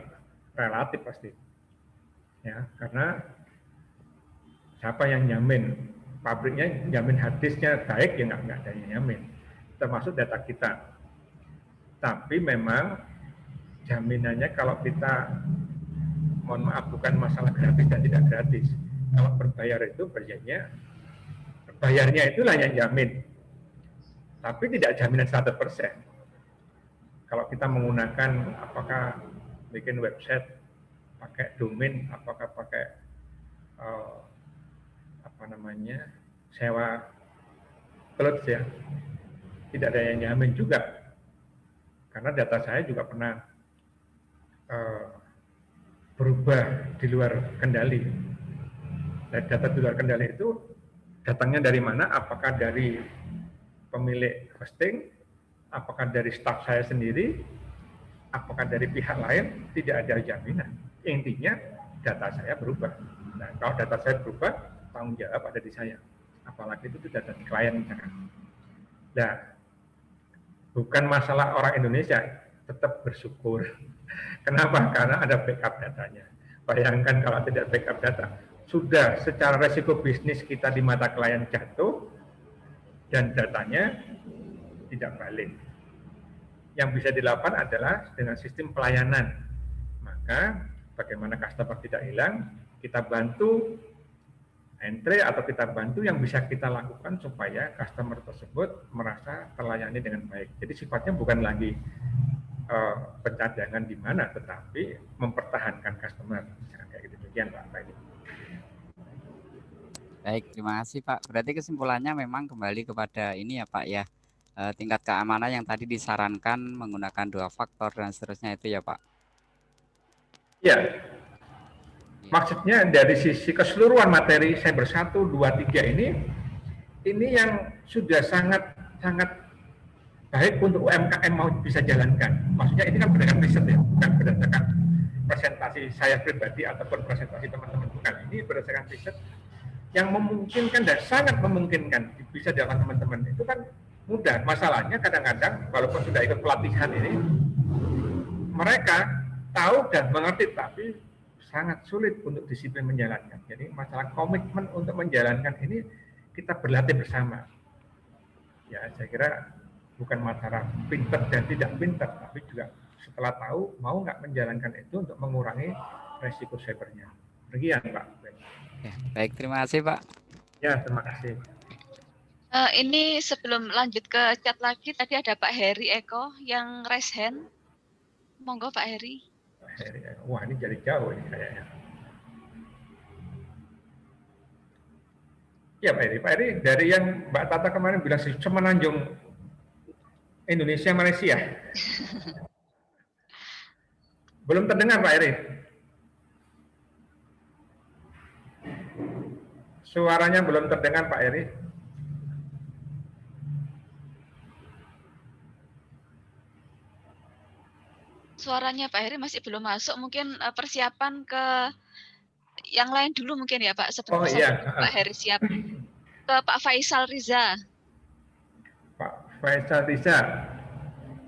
Relatif pasti. Ya, karena siapa yang jamin? Pabriknya jamin hard disknya baik, ya nggak ada yang jamin. Termasuk data kita. Tapi memang jaminannya kalau kita, mohon maaf, bukan masalah gratis dan tidak gratis. Kalau berbayar itu bayarnya itulah yang jamin. Tapi tidak jaminan 100%. Kalau kita menggunakan, apakah bikin website, pakai domain, apakah pakai sewa cloud ya, tidak ada yang jamin juga. Karena data saya juga pernah berubah di luar kendali. Dan data di luar kendali itu datangnya dari mana? Apakah dari pemilik hosting? Apakah dari staf saya sendiri? Apakah dari pihak lain? Tidak ada jaminan. Intinya data saya berubah. Nah, kalau data saya berubah, tanggung jawab ada di saya. Apalagi itu data di klien misalkan. Nah, bukan masalah orang Indonesia, tetap bersyukur. Kenapa? Karena ada backup datanya. Bayangkan kalau tidak backup data, sudah secara resiko bisnis kita di mata klien jatuh, dan datanya tidak balik. Yang bisa dilakukan adalah dengan sistem pelayanan. Maka bagaimana customer tidak hilang, kita bantu entry atau kita bantu yang bisa kita lakukan supaya customer tersebut merasa terlayani dengan baik. Jadi sifatnya bukan lagi pencadangan di mana, tetapi mempertahankan customer. Misalkan kayak gitu. Demikian Pak. Baik, terima kasih Pak. Berarti kesimpulannya memang kembali kepada ini ya Pak ya, tingkat keamanan yang tadi disarankan menggunakan 2 faktor dan seterusnya itu ya Pak. Ya. Maksudnya dari sisi keseluruhan materi Cyber 1, 2, 3 ini yang sudah sangat baik untuk UMKM mau bisa jalankan. Maksudnya ini kan berdasarkan riset ya, bukan berdasarkan presentasi saya pribadi ataupun presentasi teman-teman, bukan. Ini berdasarkan riset yang memungkinkan dan sangat memungkinkan bisa dilakukan teman-teman. Itu kan mudah. Masalahnya kadang-kadang walaupun sudah ikut pelatihan ini, mereka tahu dan mengerti, tapi sangat sulit untuk disiplin menjalankan. Jadi masalah komitmen untuk menjalankan ini kita berlatih bersama. Ya, saya kira bukan masalah pinter dan tidak pinter, tapi juga setelah tahu mau nggak menjalankan itu untuk mengurangi resiko cybernya. Demikian Pak. Ya, baik, terima kasih Pak. Ya, terima kasih. Ini sebelum lanjut ke chat lagi, tadi ada Pak Heri Eko yang raise hand. Monggo Pak Heri. Wah, ini jadi jauh ini kayaknya. Ya Pak Heri dari yang Mbak Tata kemarin bilang semenanjung Indonesia Malaysia. Belum terdengar Pak Heri. Suaranya belum terdengar Pak Heri. Suaranya Pak Heri masih belum masuk. Mungkin persiapan ke yang lain dulu mungkin ya Pak, sebelum Pak Heri siap. Ke Pak Faisal Riza. Pak Faisal Riza,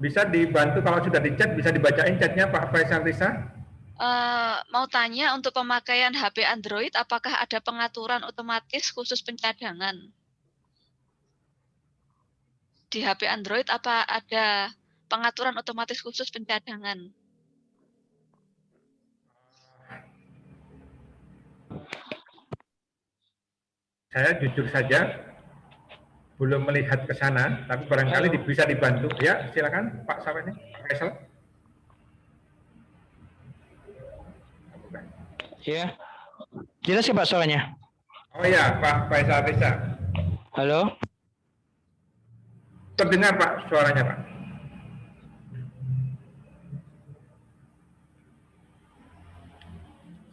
bisa dibantu kalau sudah di chat, bisa dibacain chatnya Pak Faisal Riza? Mau tanya untuk pemakaian HP Android, apakah ada pengaturan otomatis khusus pencadangan? Di HP Android apa ada pengaturan otomatis khusus pencadangan? Saya jujur saja belum melihat ke sana, tapi barangkali bisa dibantu. Ya, silakan Pak Sawene, Pak Faisal. Ya, jelas ya Pak suaranya? Oh ya, Pak Faisal Riza. Halo? Terdengar Pak suaranya Pak.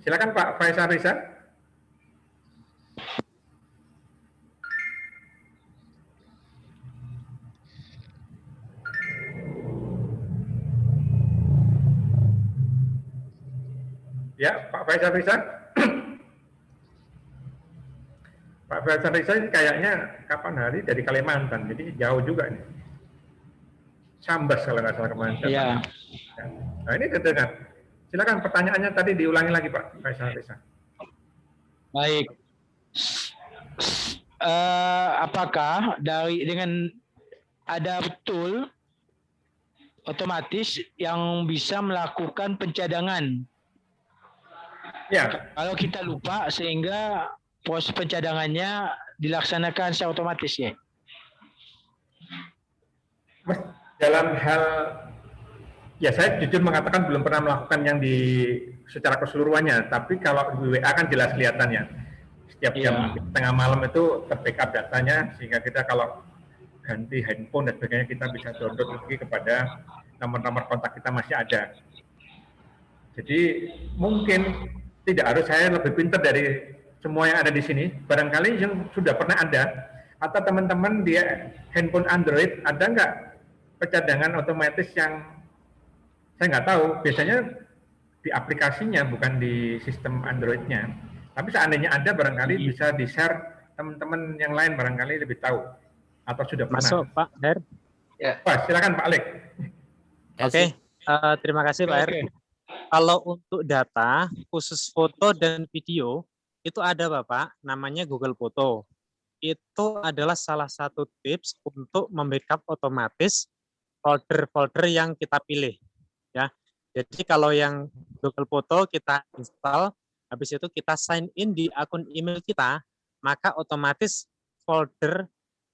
Silakan Pak Faisal Riza. Ya, Pak Faisal Riza. Pak Faisal Riza ini kayaknya kapan hari dari Kalimantan, jadi jauh juga ini. Sambas kalau nggak salah kemarin. Iya. Nah ini terdengar. Silakan pertanyaannya tadi diulangi lagi Pak Faisal Riza. Baik. Apakah dengan ada tool otomatis yang bisa melakukan pencadangan? Ya. Kalau kita lupa sehingga proses pencadangannya dilaksanakan secara otomatis ya. Dalam hal ya saya jujur mengatakan belum pernah melakukan yang secara keseluruhannya, tapi kalau di WA kan jelas kelihatannya. Setiap jam tengah malam itu ter-backup datanya sehingga kita kalau ganti handphone dan sebagainya kita bisa download lagi kepada nomor-nomor kontak kita masih ada. Jadi mungkin tidak harus saya lebih pintar dari semua yang ada di sini. Barangkali yang sudah pernah ada atau teman-teman di handphone Android ada nggak pencadangan otomatis yang saya nggak tahu. Biasanya di aplikasinya bukan di sistem Android-nya. Tapi seandainya ada barangkali bisa di-share teman-teman yang lain barangkali lebih tahu atau sudah pernah. Masuk Pak Her. Ya. Pak, silakan Pak Alek. Oke, terima kasih Pak Her. Kalau untuk data khusus foto dan video itu ada Bapak, namanya Google Foto. Itu adalah salah satu tips untuk membackup otomatis folder-folder yang kita pilih. Ya, jadi kalau yang Google Foto kita install, habis itu kita sign in di akun email kita, maka otomatis folder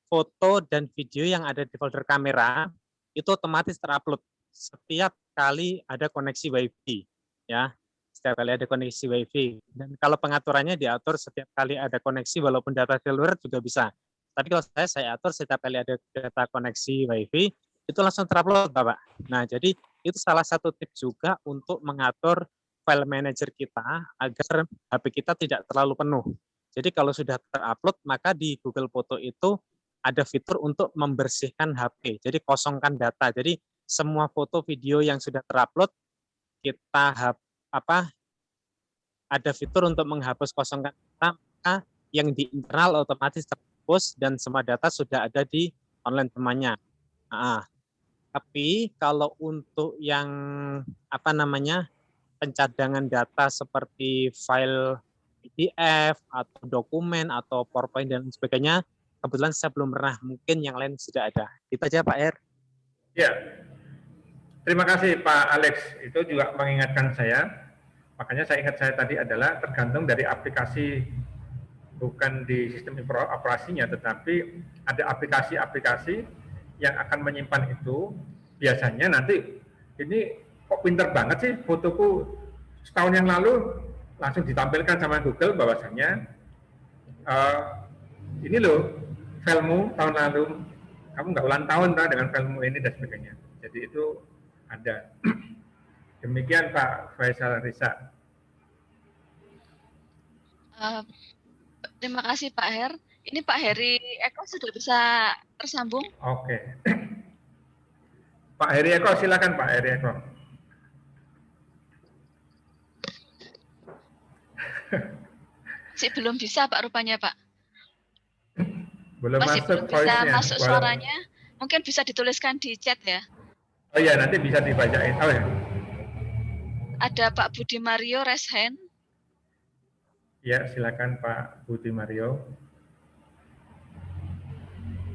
foto dan video yang ada di folder kamera itu otomatis terupload setiap kali ada koneksi WiFi, ya. Setiap kali ada koneksi WiFi. Dan kalau pengaturannya diatur setiap kali ada koneksi, walaupun data seluler juga bisa. Tapi kalau saya atur setiap kali ada data koneksi WiFi, itu langsung terupload, Bapak. Nah, jadi itu salah satu tips juga untuk mengatur file manager kita agar HP kita tidak terlalu penuh. Jadi kalau sudah terupload, maka di Google Foto itu ada fitur untuk membersihkan HP. Jadi kosongkan data. Jadi semua foto video yang sudah terupload kita ada fitur untuk menghapus kosongkan data, maka yang di internal otomatis terhapus dan semua data sudah ada di online temannya. Nah, tapi kalau untuk yang pencadangan data seperti file PDF atau dokumen atau PowerPoint dan sebagainya, kebetulan saya belum pernah, mungkin yang lain sudah ada. Itu aja Pak Er. Ya, terima kasih Pak Alex. Itu juga mengingatkan saya. Makanya saya ingat saya tadi adalah tergantung dari aplikasi bukan di sistem operasinya, tetapi ada aplikasi-aplikasi yang akan menyimpan itu. Biasanya nanti ini kok pinter banget sih, fotoku setahun yang lalu langsung ditampilkan sama Google bahwasanya ini loh filemu tahun lalu, kamu nggak ulang tahun dengan filemu ini dan sebagainya. Jadi itu ada. Demikian Pak Faisal Risa. Terima kasih Pak Her. Ini Pak Heri Eko sudah bisa tersambung? Oke. Pak Heri Eko, silakan Pak Heri Eko. Belum bisa Pak rupanya Pak. Belum Masih masuk belum bisa voice-nya. masuk suaranya. Mungkin bisa dituliskan di chat ya. Oh iya, nanti bisa dibacain. Oh ya. Ada Pak Budi Mario raise hand. Ya, silakan Pak Budi Mario.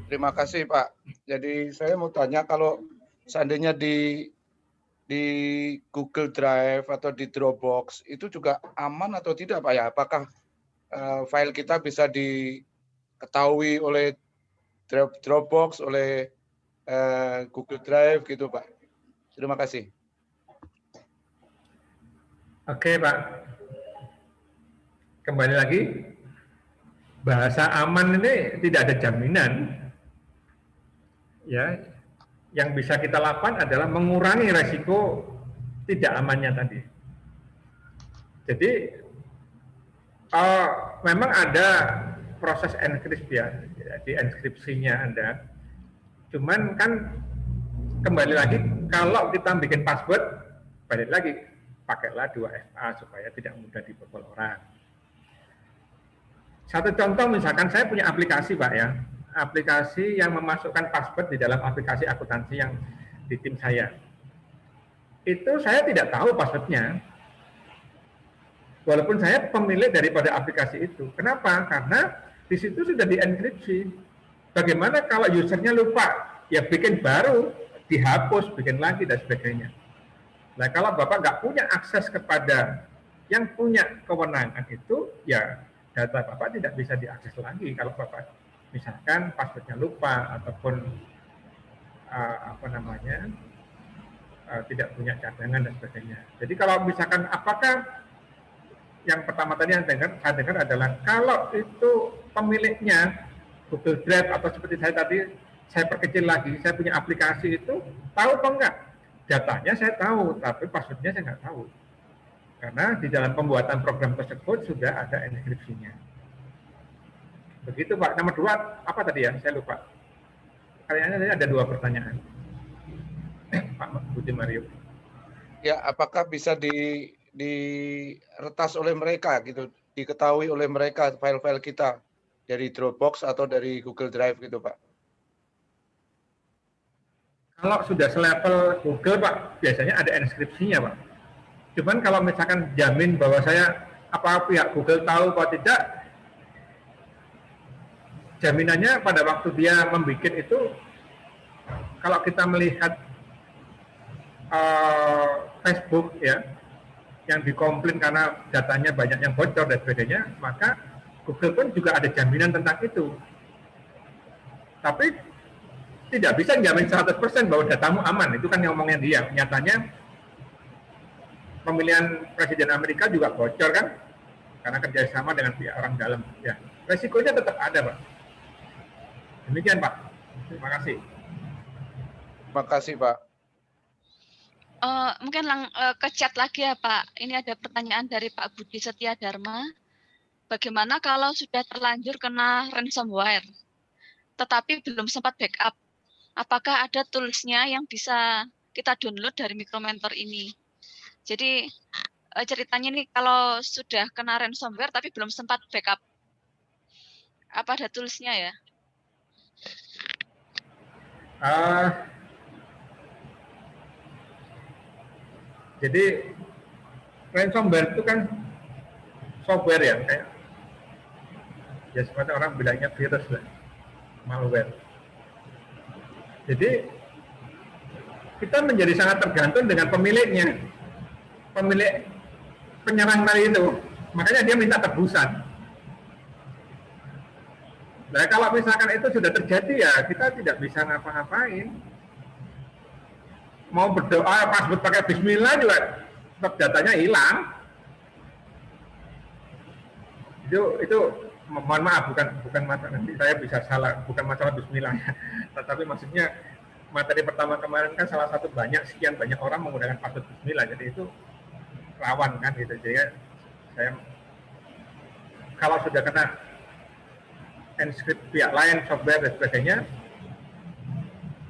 Terima kasih Pak. Jadi saya mau tanya, kalau seandainya di Google Drive atau di Dropbox itu juga aman atau tidak Pak ya? Apakah file kita bisa diketahui oleh Dropbox, oleh Google Drive gitu Pak? Terima kasih. Oke Pak. Kembali lagi, bahasa aman ini tidak ada jaminan. Ya, yang bisa kita lakukan adalah mengurangi resiko tidak amannya tadi. Jadi memang ada proses enkripsi ya, di enkripsinya Anda. Cuman kan kembali lagi, kalau kita bikin password, balik lagi, pakailah 2FA supaya tidak mudah dibobol orang. Satu contoh, misalkan saya punya aplikasi Pak ya, aplikasi yang memasukkan password di dalam aplikasi akuntansi yang di tim saya. Itu saya tidak tahu passwordnya, walaupun saya pemilik daripada aplikasi itu. Kenapa? Karena di situ sudah dienkripsi. Bagaimana kalau usernya lupa? Ya bikin baru, dihapus, bikin lagi, dan sebagainya. Nah, kalau Bapak nggak punya akses kepada yang punya kewenangan itu, ya data Bapak tidak bisa diakses lagi. Kalau Bapak misalkan passwordnya lupa ataupun tidak punya cadangan dan sebagainya. Jadi kalau misalkan apakah yang pertama tadi yang saya dengar adalah kalau itu pemiliknya Google Drive atau seperti saya tadi, saya perkecil lagi, saya punya aplikasi itu, tahu apa enggak? Datanya saya tahu, tapi passwordnya saya nggak tahu. Karena di dalam pembuatan program tersebut sudah ada enkripsinya. Begitu Pak. Nomor 2, apa tadi ya? Saya lupa. Kayaknya ada 2 pertanyaan. Pak Budi Mario. Ya, apakah bisa diretas oleh mereka gitu, diketahui oleh mereka file-file kita dari Dropbox atau dari Google Drive gitu Pak? Kalau sudah selevel Google Pak, biasanya ada enkripsinya Pak. Cuman kalau misalkan jamin bahwa saya apa pihak Google tahu atau tidak, jaminannya pada waktu dia membuat itu, kalau kita melihat Facebook ya, yang dikomplain karena datanya banyak yang bocor dan sebagainya, maka Google pun juga ada jaminan tentang itu. Tapi tidak bisa jamin 100% bahwa datamu aman. Itu kan yang ngomongnya dia. Nyatanya pemilihan Presiden Amerika juga bocor kan, karena kerjasama dengan pihak orang dalam. Ya, resikonya tetap ada Pak. Demikian Pak. Terima kasih. Terima kasih Pak. Mungkin ke chat lagi ya Pak. Ini ada pertanyaan dari Pak Budi Setia Dharma. Bagaimana kalau sudah terlanjur kena ransomware, tetapi belum sempat backup? Apakah ada toolsnya yang bisa kita download dari Micromentor ini? Jadi ceritanya nih, kalau sudah kena ransomware tapi belum sempat backup, apa ada toolsnya ya? Jadi ransomware itu kan software ya, kayak ya seperti orang bilangnya virus lah, malware. Jadi kita menjadi sangat tergantung dengan pemiliknya, pemilik penyerang tadi itu. Makanya dia minta tebusan. Nah, kalau misalkan itu sudah terjadi ya kita tidak bisa ngapa-ngapain. Mau berdoa pas pakai bismillah juga tetap datanya hilang. Itu mohon maaf bukan masalah, nanti saya bisa salah, bukan masalah bismillah ya. Tetapi maksudnya materi pertama kemarin kan salah satu sekian banyak orang menggunakan password bismillah, jadi itu rawan kan gitu. Jadi saya kalau sudah kena enskript pihak lain, software dan sebagainya,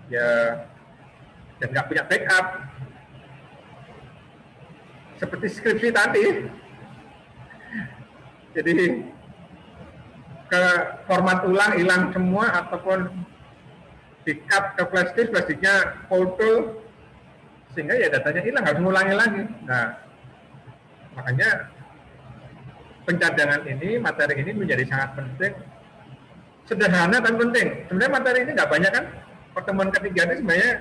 ya dan nggak punya backup, seperti skripsi tadi, jadi ke format ulang hilang semua ataupun di-cut ke flash disk, flash disknya foto, sehingga ya datanya hilang, harus ngulangi lagi. Nah, makanya pencadangan ini, materi ini menjadi sangat penting. Sederhana dan penting. Sebenarnya materi ini nggak banyak kan. Pertemuan ketiga ini sebenarnya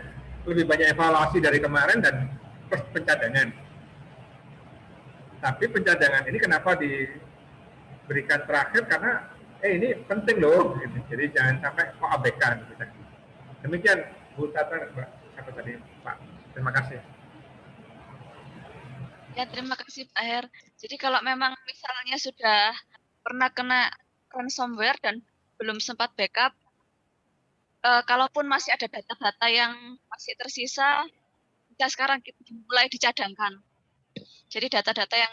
lebih banyak evaluasi dari kemarin dan pencadangan. Tapi pencadangan ini kenapa diberikan terakhir, karena ini penting loh. Gitu. Jadi jangan sampai kok abaikan. Gitu. Demikian Bu Tata, apa tadi Pak. Terima kasih. Ya, terima kasih Pak Her. Jadi kalau memang misalnya sudah pernah kena ransomware dan belum sempat backup, kalaupun masih ada data-data yang masih tersisa, kita sekarang mulai dicadangkan. Jadi data-data yang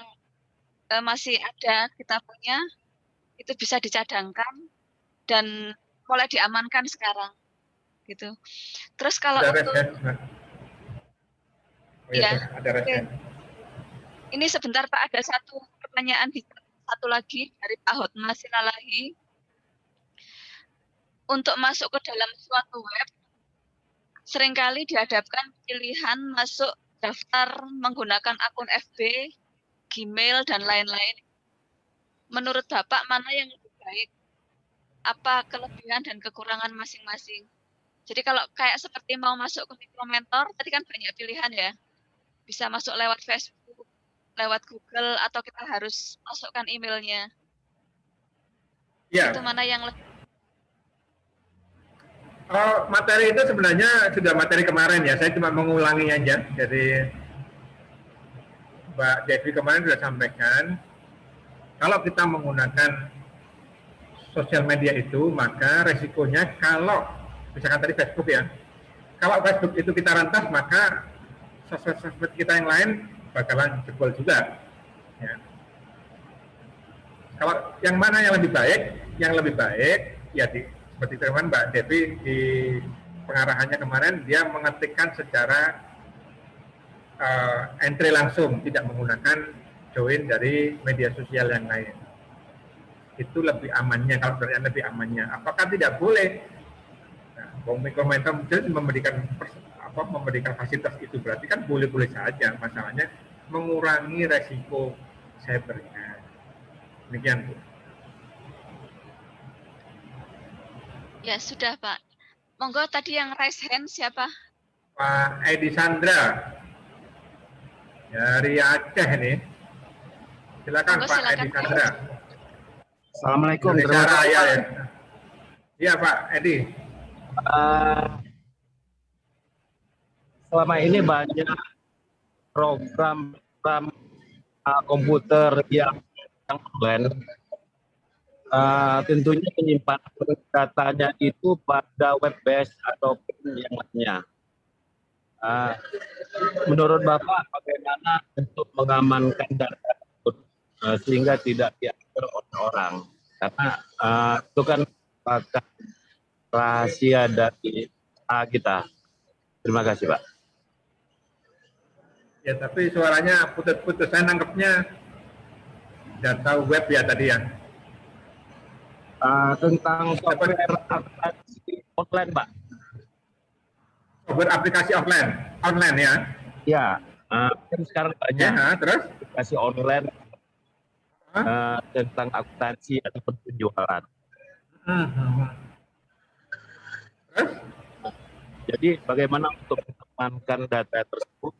masih ada kita punya, itu bisa dicadangkan dan mulai diamankan sekarang. Gitu. Terus kalau ada untuk... ada okay. Ini sebentar Pak, ada satu pertanyaan satu lagi dari Pak Hotma Silalahi. Untuk masuk ke dalam suatu web, seringkali dihadapkan pilihan masuk daftar menggunakan akun FB, Gmail, dan lain-lain. Menurut Bapak, mana yang lebih baik? Apa kelebihan dan kekurangan masing-masing? Jadi kalau kayak seperti mau masuk ke Mikromentor, tadi kan banyak pilihan ya. Bisa masuk lewat Facebook, lewat Google, atau kita harus masukkan emailnya. Ya. Itu mana yang lebih? Materi itu sebenarnya sudah materi kemarin ya, saya cuma mengulangi aja. Jadi Mbak Devi kemarin sudah sampaikan, kalau kita menggunakan sosial media itu, maka resikonya kalau, misalkan tadi Facebook ya, kalau Facebook itu kita rantas, maka sosmed kita yang lain bakalan jebol juga. Ya. Kalau yang mana yang lebih baik? Yang lebih baik, ya seperti teman Mbak Devi di pengarahannya kemarin, dia mengetikkan secara entry langsung, tidak menggunakan join dari media sosial yang lain. Itu lebih amannya, kalau sebenarnya lebih amannya. Apakah tidak boleh? Nah, Mikromentor memberikan fasilitas itu, berarti kan boleh-boleh saja. Masalahnya mengurangi resiko cybernya. Demikian, Bu. Ya, sudah Pak. Monggo tadi yang raise hand siapa? Pak Edi Sandra. Dari Aceh nih. Silakan Monggo, Pak Edi Sandra. Assalamualaikum. Indonesia Raya ya. Iya Pak Edi. Selama ini banyak program komputer yang online. Tentunya penyimpanan datanya itu pada web base ataupun yang lainnya. Menurut Bapak, bagaimana untuk mengamankan data tersebut sehingga tidak diambil oleh orang? Karena itu kan merupakan rahasia dari kita. Terima kasih, Pak. Ya, tapi suaranya putus-putus. Saya nangkepnya data web ya tadi ya. Tentang software aplikasi online, Pak. Software aplikasi online ya? Ya. Kan sekarang banyak terus aplikasi online tentang akuntansi ataupun penjualan. Terus? Jadi bagaimana untuk mengamankan data tersebut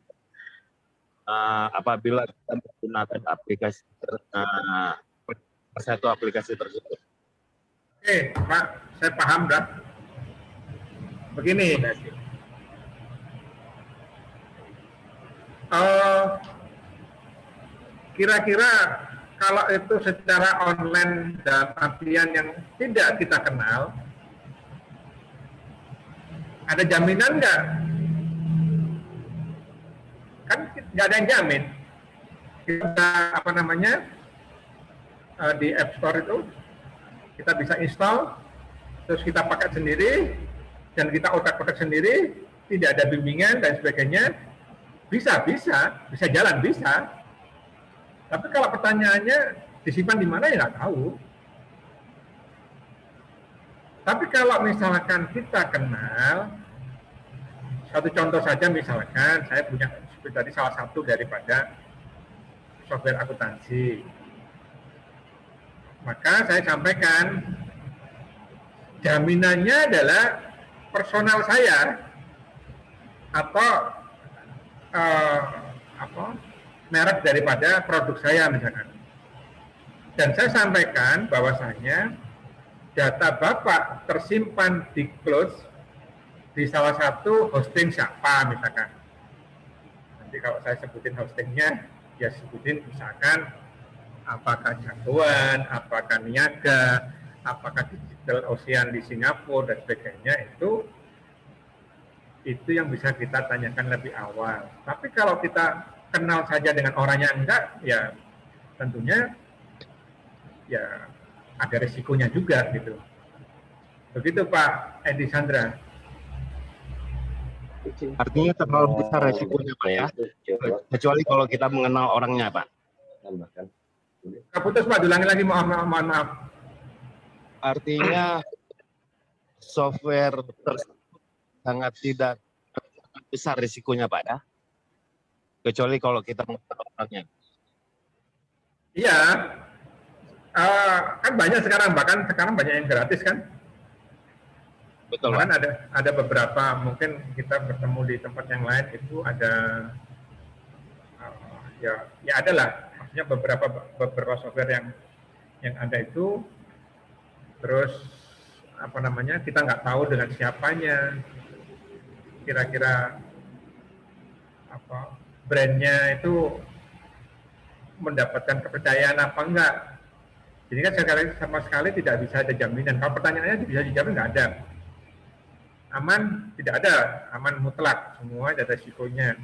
apabila kita menggunakan aplikasi satu aplikasi tersebut? Oke, Pak, saya paham dah. Begini, kira-kira kalau itu secara online dalam artian yang tidak kita kenal, ada jaminan nggak? Kan nggak ada yang jamin. Kita apa namanya di App Store itu kita bisa install, terus kita pakai sendiri dan kita otak-otak sendiri, tidak ada bimbingan dan sebagainya, bisa jalan bisa. Tapi kalau pertanyaannya disimpan di mana ya nggak tahu. Tapi kalau misalkan kita kenal, satu contoh saja misalkan saya punya seperti tadi salah satu daripada software akuntansi. Maka saya sampaikan jaminannya adalah personal saya atau merek daripada produk saya misalkan. Dan saya sampaikan bahwasanya data Bapak tersimpan di cloud di salah satu hosting siapa misalkan. Nanti kalau saya sebutin hostingnya, ya sebutin misalkan apakah Jagoan, apakah Niaga, apakah Digital Ocean di Singapura dan sebagainya, itu yang bisa kita tanyakan lebih awal. Tapi kalau kita kenal saja dengan orangnya enggak, ya tentunya ya ada resikonya juga gitu. Begitu Pak Edi Sandra. Artinya terlalu besar resikonya Pak ya, kecuali kalau kita mengenal orangnya Pak. Putus Pak, ulangi lagi, mohon maaf. Artinya software tersebut sangat tidak besar risikonya Pak ya, kecuali kalau kita mengenal orangnya. Iya, kan banyak sekarang, bahkan sekarang banyak yang gratis kan. Betul. Bahkan ada beberapa, mungkin kita bertemu di tempat yang lain itu ada ya adalah, maksudnya beberapa software yang ada itu, terus apa namanya, kita nggak tahu dengan siapanya, kira-kira apa brandnya itu mendapatkan kepercayaan apa enggak. Jadi kan sama sekali tidak bisa ada jaminan. Kalau pertanyaannya bisa dijamin, nggak ada. Aman, tidak ada. Aman mutlak, semua ada resikonya.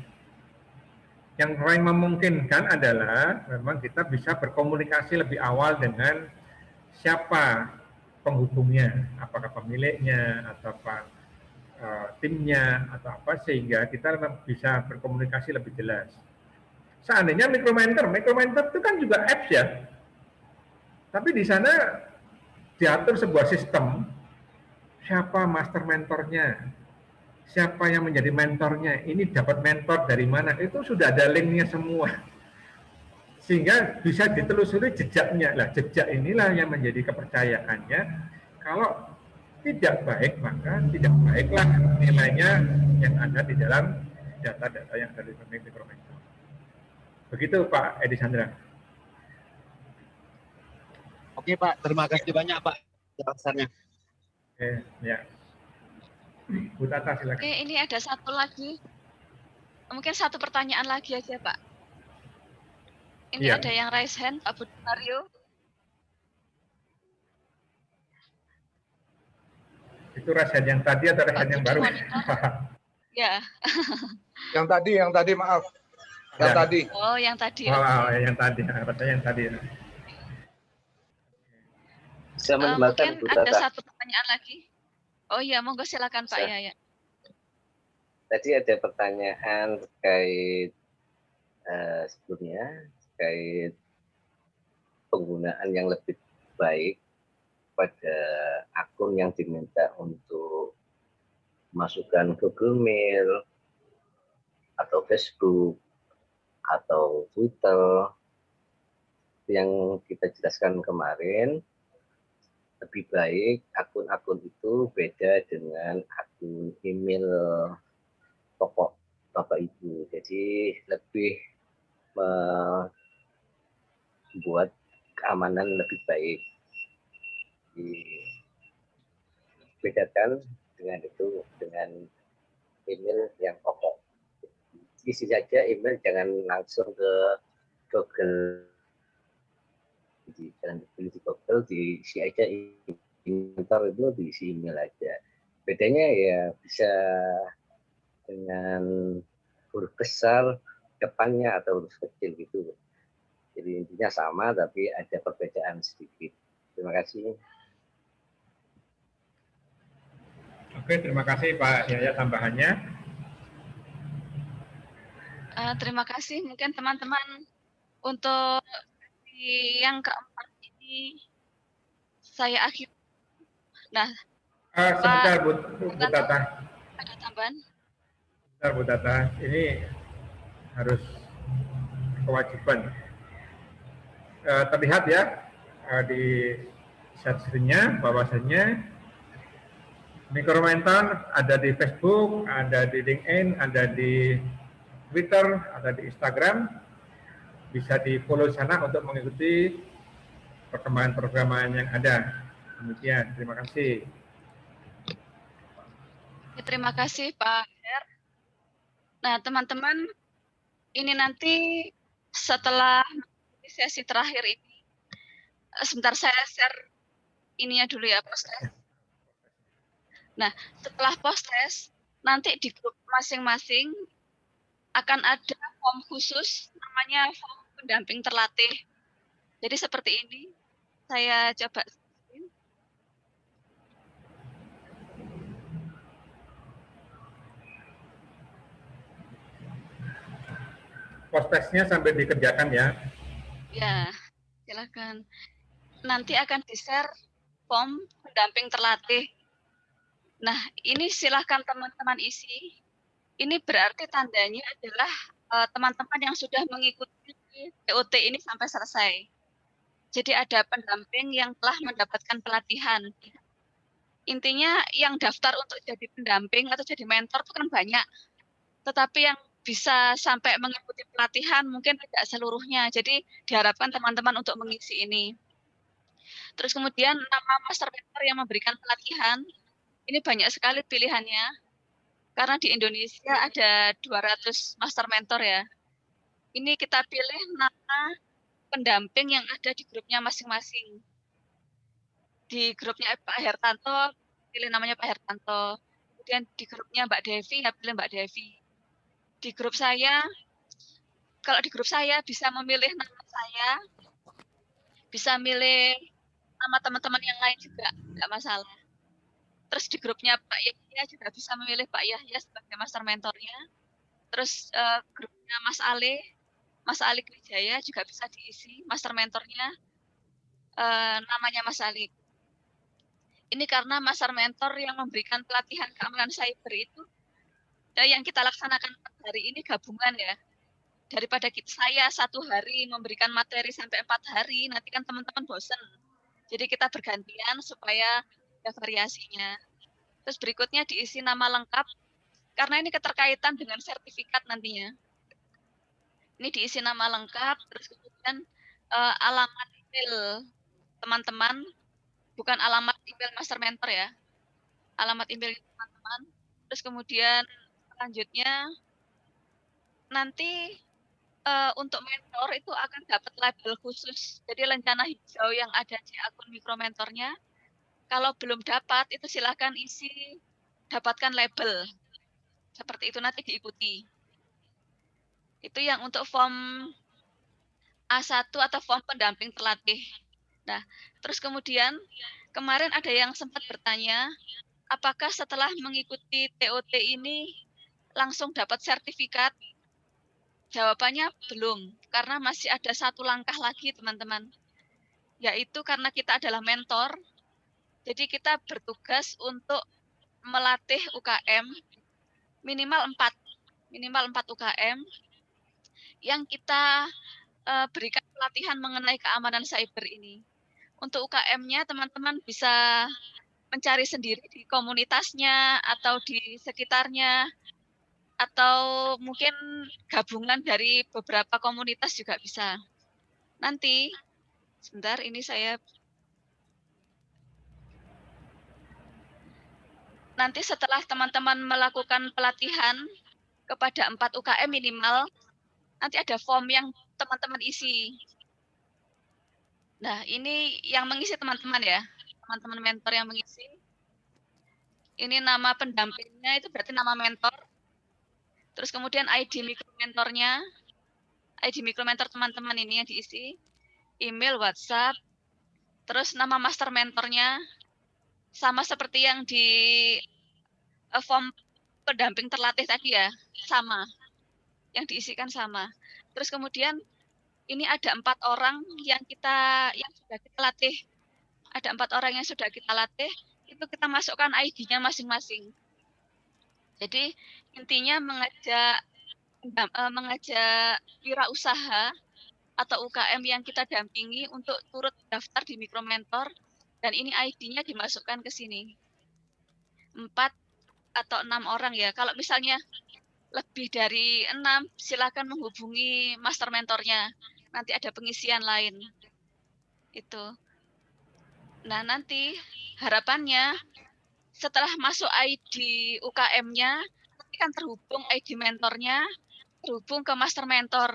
Yang paling memungkinkan adalah memang kita bisa berkomunikasi lebih awal dengan siapa penghubungnya, apakah pemiliknya, atau timnya, atau apa, sehingga kita bisa berkomunikasi lebih jelas. Seandainya micromentor itu kan juga apps ya, tapi di sana diatur sebuah sistem, siapa master mentornya, siapa yang menjadi mentornya, ini dapat mentor dari mana, itu sudah ada linknya semua. Sehingga bisa ditelusuri jejaknya. Lah, jejak inilah yang menjadi kepercayaannya. Kalau tidak baik, maka tidak baiklah nilainya yang ada di dalam data-data yang dari micromentor. Begitu Pak Edi Sandra. Oke Pak, terima kasih banyak Pak jelasannya. Ya. Bu Tata silakan. Oke, ini ada satu lagi. Mungkin satu pertanyaan lagi aja, Pak. Ini ada yang raise hand, Pak Budi Mario. Itu raise hand yang tadi atau raise hand yang baru? Ya. Yang tadi maaf. Yang tadi. Oh, yang tadi. Oh, yang tadi. Katanya yang tadi. Mungkin ada satu pertanyaan lagi. Oh iya, monggo silakan Pak Yaya. Tadi ada pertanyaan terkait sebelumnya terkait penggunaan yang lebih baik pada akun yang diminta untuk masukkan Google Mail atau Facebook atau Twitter yang kita jelaskan kemarin. Lebih baik akun-akun itu beda dengan akun email pokok Bapak Ibu. Jadi lebih membuat keamanan lebih baik. bedakan dengan itu dengan email yang pokok. Isi saja email, jangan langsung ke Google, jangan dipilih di Google, diisi aja inventor itu, diisi email aja. Bedanya ya bisa dengan huruf besar depannya atau huruf kecil gitu. Jadi intinya sama tapi ada perbedaan sedikit. Terima kasih. Oke, terima kasih Pak Yaya tambahannya. Terima kasih. Mungkin teman-teman untuk yang keempat ini saya akhiri. Nah, Sebentar Bu Tata. Ada tambahan? Sebentar Bu Tata, ini harus kewajiban. Terlihat ya di share screen-nya bahwasannya Mikromentor ada di Facebook, ada di LinkedIn, ada di Twitter, ada di Instagram. Bisa di-follow sana untuk mengikuti perkembangan-perkembangan yang ada. Demikian, terima kasih. Terima kasih Pak Her. Nah, teman-teman, ini nanti setelah sesi terakhir ini, sebentar saya share ininya dulu ya, post-test. Nah, setelah post-test, nanti di grup masing-masing akan ada form khusus, namanya form pendamping terlatih. Jadi seperti ini, saya coba. Post-testnya sampai dikerjakan ya. Ya, silakan. Nanti akan di-share form pendamping terlatih. Nah, ini silahkan teman-teman isi. Ini berarti tandanya adalah teman-teman yang sudah mengikuti TOT ini sampai selesai. Jadi ada pendamping yang telah mendapatkan pelatihan. Intinya yang daftar untuk jadi pendamping atau jadi mentor itu kan banyak. Tetapi yang bisa sampai mengikuti pelatihan mungkin tidak seluruhnya. Jadi diharapkan teman-teman untuk mengisi ini. Terus kemudian nama master mentor yang memberikan pelatihan, ini banyak sekali pilihannya. Karena di Indonesia ada 200 master mentor ya. Ini kita pilih nama pendamping yang ada di grupnya masing-masing. Di grupnya Pak Hertanto, pilih namanya Pak Hertanto. Kemudian di grupnya Mbak Devi, ya pilih Mbak Devi. Di grup saya, kalau di grup saya bisa memilih nama saya, bisa milih nama teman-teman yang lain juga, nggak masalah. Terus di grupnya Pak Yahya juga bisa memilih Pak Yahya sebagai master mentornya. Terus grupnya Mas Ali Wijaya juga bisa diisi master mentornya, namanya Mas Ali. Ini karena master mentor yang memberikan pelatihan keamanan cyber itu yang kita laksanakan hari ini gabungan ya. Daripada saya 1 hari memberikan materi sampai 4 hari, nanti kan teman-teman bosan. Jadi kita bergantian supaya ada variasinya. Terus berikutnya diisi nama lengkap, karena ini keterkaitan dengan sertifikat nantinya. Ini diisi nama lengkap, terus kemudian alamat email teman-teman, bukan alamat email master mentor ya. Alamat email teman-teman. Terus kemudian selanjutnya nanti untuk mentor itu akan dapat label khusus. Jadi lencana hijau yang ada di akun mikromentornya, kalau belum dapat itu silakan isi, dapatkan label. Seperti itu nanti diikuti. Itu yang untuk form A1 atau form pendamping terlatih. Nah, terus kemudian kemarin ada yang sempat bertanya, apakah setelah mengikuti TOT ini langsung dapat sertifikat? Jawabannya belum, karena masih ada 1 langkah lagi teman-teman. Yaitu karena kita adalah mentor, jadi kita bertugas untuk melatih UKM minimal 4 UKM yang kita berikan pelatihan mengenai keamanan cyber ini. Untuk UKM-nya teman-teman bisa mencari sendiri di komunitasnya atau di sekitarnya, atau mungkin gabungan dari beberapa komunitas juga bisa. Nanti, sebentar ini saya nanti setelah teman-teman melakukan pelatihan kepada 4 UKM minimal, nanti ada form yang teman-teman isi. Nah, ini yang mengisi teman-teman ya, teman-teman mentor yang mengisi. Ini nama pendampingnya itu berarti nama mentor. Terus kemudian ID mikromentornya, ID mikromentor teman-teman ini yang diisi, email, WhatsApp, terus nama master mentornya, sama seperti yang di form pendamping terlatih tadi ya, sama. Yang diisikan sama. Terus kemudian ini ada 4 orang yang sudah kita latih. Ada 4 orang yang sudah kita latih, itu kita masukkan ID-nya masing-masing. Jadi intinya mengajak wirausaha atau UKM yang kita dampingi untuk turut daftar di Mikromentor, dan ini ID-nya dimasukkan ke sini. 4 atau 6 orang ya. Kalau misalnya lebih dari 6, silakan menghubungi master mentornya. Nanti ada pengisian lain. Itu. Nah, nanti harapannya setelah masuk ID UKM-nya, nanti kan terhubung ID mentornya, terhubung ke master mentor.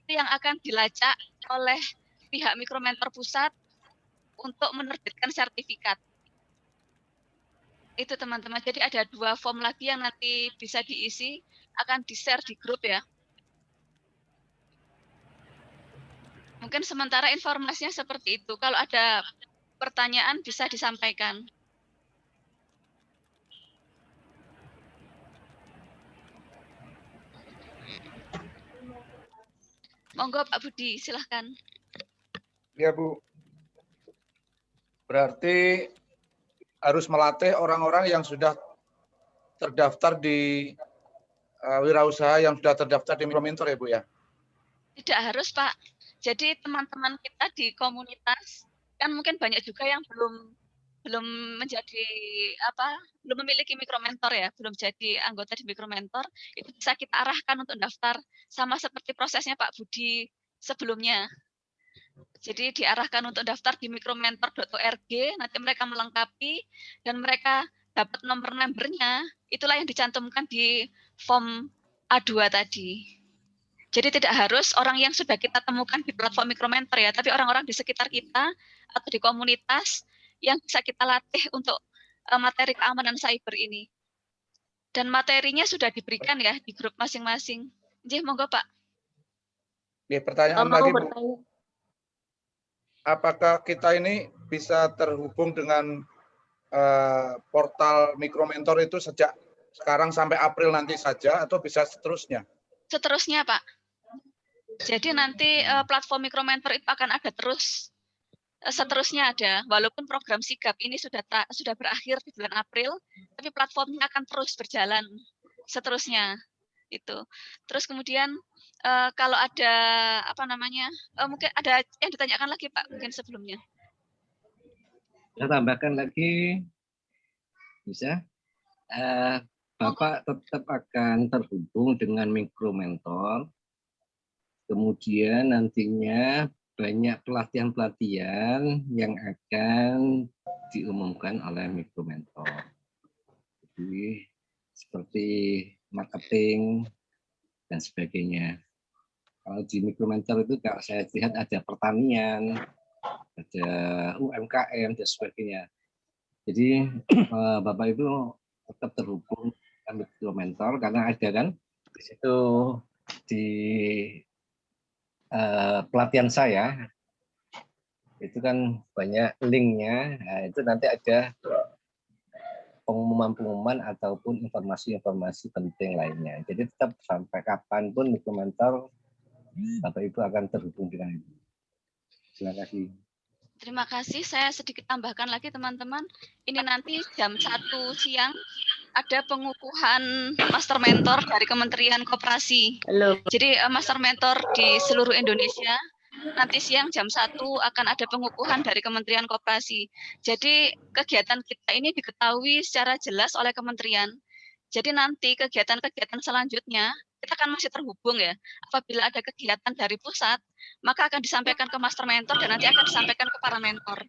Itu yang akan dilacak oleh pihak Mikromentor Pusat untuk menerbitkan sertifikat. Itu teman-teman. Jadi ada 2 form lagi yang nanti bisa diisi, akan di-share di grup ya. Mungkin sementara informasinya seperti itu. Kalau ada pertanyaan bisa disampaikan. Monggo Pak Budi, silahkan. Ya Bu. Berarti harus melatih orang-orang yang sudah terdaftar di wirausaha yang sudah terdaftar di Mikromentor ya Bu ya? Tidak harus Pak. Jadi teman-teman kita di komunitas kan mungkin banyak juga yang belum menjadi belum memiliki Mikromentor ya, belum jadi anggota di Mikromentor, itu bisa kita arahkan untuk daftar sama seperti prosesnya Pak Budi sebelumnya. Jadi diarahkan untuk daftar di mikromentor.org, nanti mereka melengkapi dan mereka dapat nomor membernya, itulah yang dicantumkan di form A2 tadi. Jadi tidak harus orang yang sudah kita temukan di platform Mikromentor ya, tapi orang-orang di sekitar kita atau di komunitas yang bisa kita latih untuk materi keamanan cyber ini. Dan materinya sudah diberikan ya di grup masing-masing. Jadi monggo Pak. Ya, pertanyaan lagi Bu. Apakah kita ini bisa terhubung dengan portal Mikromentor itu sejak sekarang sampai April nanti saja atau bisa seterusnya? Seterusnya Pak. Jadi nanti platform Mikromentor itu akan ada terus, seterusnya ada. Walaupun program sigap ini sudah berakhir di bulan April, tapi platformnya akan terus berjalan seterusnya itu. Terus kemudian kalau ada mungkin ada yang ditanyakan lagi Pak mungkin sebelumnya. Saya tambahkan lagi, bisa? Bapak tetap akan terhubung dengan Mikromentor. Kemudian nantinya banyak pelatihan-pelatihan yang akan diumumkan oleh Mikromentor. Jadi seperti marketing dan sebagainya. Kalau di Mikromentor itu kalau saya lihat ada pertanian, ada UMKM dan sebagainya. Jadi Bapak Ibu tetap terhubung dengan Mikromentor karena ada kan di situ di pelatihan saya itu kan banyak linknya. Nah, itu nanti ada pengumuman-pengumuman ataupun informasi-informasi penting lainnya. Jadi tetap sampai kapanpun Mikromentor Bapak Ibu akan terhubung dengan itu. Terima kasih. Terima kasih. Saya sedikit tambahkan lagi teman-teman. Ini nanti jam 1 siang ada pengukuhan Master Mentor dari Kementerian Koperasi. Halo. Jadi Master Mentor di seluruh Indonesia. Nanti siang jam 1 akan ada pengukuhan dari Kementerian Koperasi. Jadi kegiatan kita ini diketahui secara jelas oleh kementerian. Jadi nanti kegiatan-kegiatan selanjutnya kita kan masih terhubung ya. Apabila ada kegiatan dari pusat, maka akan disampaikan ke Master Mentor dan nanti akan disampaikan ke para mentor.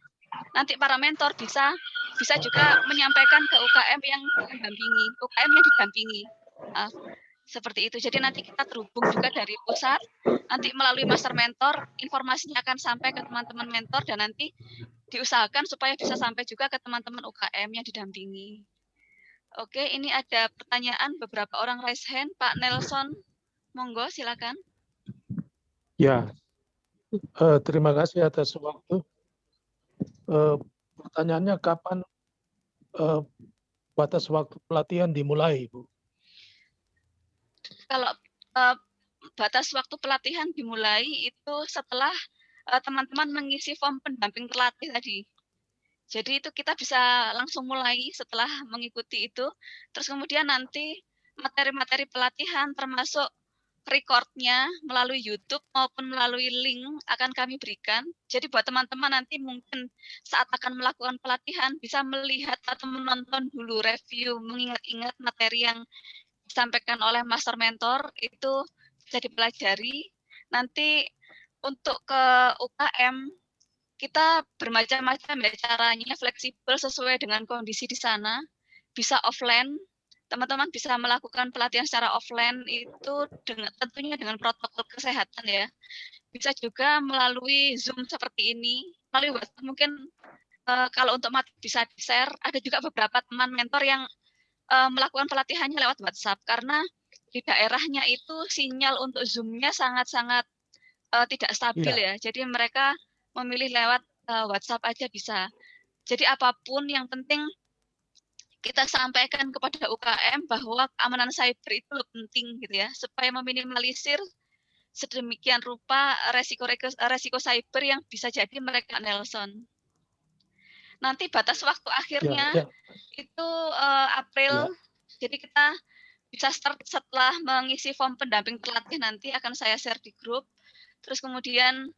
nanti para mentor bisa juga menyampaikan ke UKM yang didampingi. Seperti itu. Jadi nanti kita terhubung juga dari pusat, nanti melalui master mentor, informasinya akan sampai ke teman-teman mentor dan nanti diusahakan supaya bisa sampai juga ke teman-teman UKM yang didampingi. Oke, ini ada pertanyaan beberapa orang raise hand. Pak Nelson, monggo silakan. Ya, terima kasih atas waktu. Pertanyaannya kapan batas waktu pelatihan dimulai, Bu? Kalau batas waktu pelatihan dimulai itu setelah teman-teman mengisi form pendamping terlatih tadi. Jadi itu kita bisa langsung mulai setelah mengikuti itu. Terus kemudian nanti materi-materi pelatihan termasuk recordnya melalui YouTube maupun melalui link akan kami berikan. Jadi buat teman-teman nanti mungkin saat akan melakukan pelatihan bisa melihat atau menonton dulu review, mengingat-ingat materi yang disampaikan oleh master mentor itu bisa dipelajari. Nanti untuk ke UKM kita bermacam-macam ya caranya, fleksibel sesuai dengan kondisi di sana. Bisa offline, teman-teman bisa melakukan pelatihan secara offline itu tentunya dengan protokol kesehatan ya. Bisa juga melalui Zoom seperti ini, melalui WhatsApp mungkin kalau untuk materi bisa di-share. Ada juga beberapa teman mentor yang melakukan pelatihannya lewat WhatsApp karena di daerahnya itu sinyal untuk Zoom-nya sangat-sangat tidak stabil ya. Jadi mereka memilih lewat WhatsApp aja bisa. Jadi apapun yang penting kita sampaikan kepada UKM bahwa keamanan cyber itu lebih penting gitu ya, supaya meminimalisir sedemikian rupa resiko cyber yang bisa jadi mereka Nelson. Nanti batas waktu akhirnya itu April. Jadi kita bisa start setelah mengisi form pendamping terlatih nanti akan saya share di grup. Terus kemudian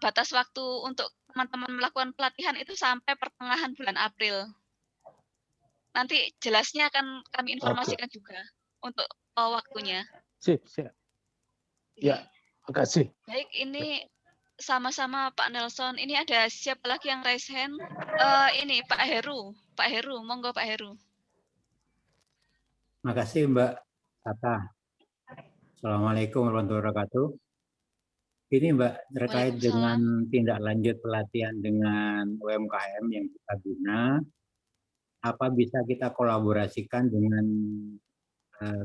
batas waktu untuk teman-teman melakukan pelatihan itu sampai pertengahan bulan April. Nanti jelasnya akan kami informasikan juga untuk waktunya. Siap. Ya, makasih. Baik, ini sama-sama Pak Nelson. Ini ada siapa lagi yang raise hand? Ini Pak Heru. Pak Heru, monggo Pak Heru. Makasih Mbak Tata. Assalamualaikum warahmatullahi wabarakatuh. Ini Mbak terkait dengan tindak lanjut pelatihan dengan UMKM yang kita guna, apa bisa kita kolaborasikan dengan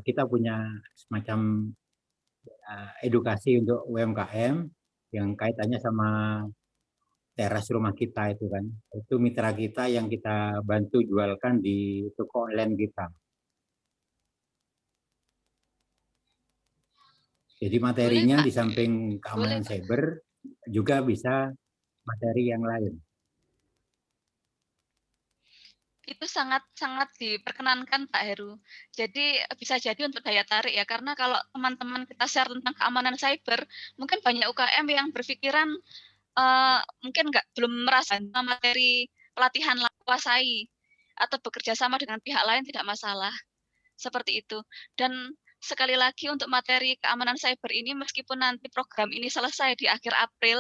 kita punya semacam edukasi untuk UMKM yang kaitannya sama teras rumah kita itu kan. Itu mitra kita yang kita bantu jualkan di toko online kita. Jadi materinya di samping keamanan cyber juga bisa materi yang lain. Itu sangat-sangat diperkenankan Pak Heru. Jadi bisa jadi untuk daya tarik ya, karena kalau teman-teman kita share tentang keamanan cyber, mungkin banyak UKM yang berpikiran mungkin belum merasa materi pelatihan kuasai atau bekerja sama dengan pihak lain tidak masalah. Seperti itu. Dan sekali lagi untuk materi keamanan cyber ini meskipun nanti program ini selesai di akhir April,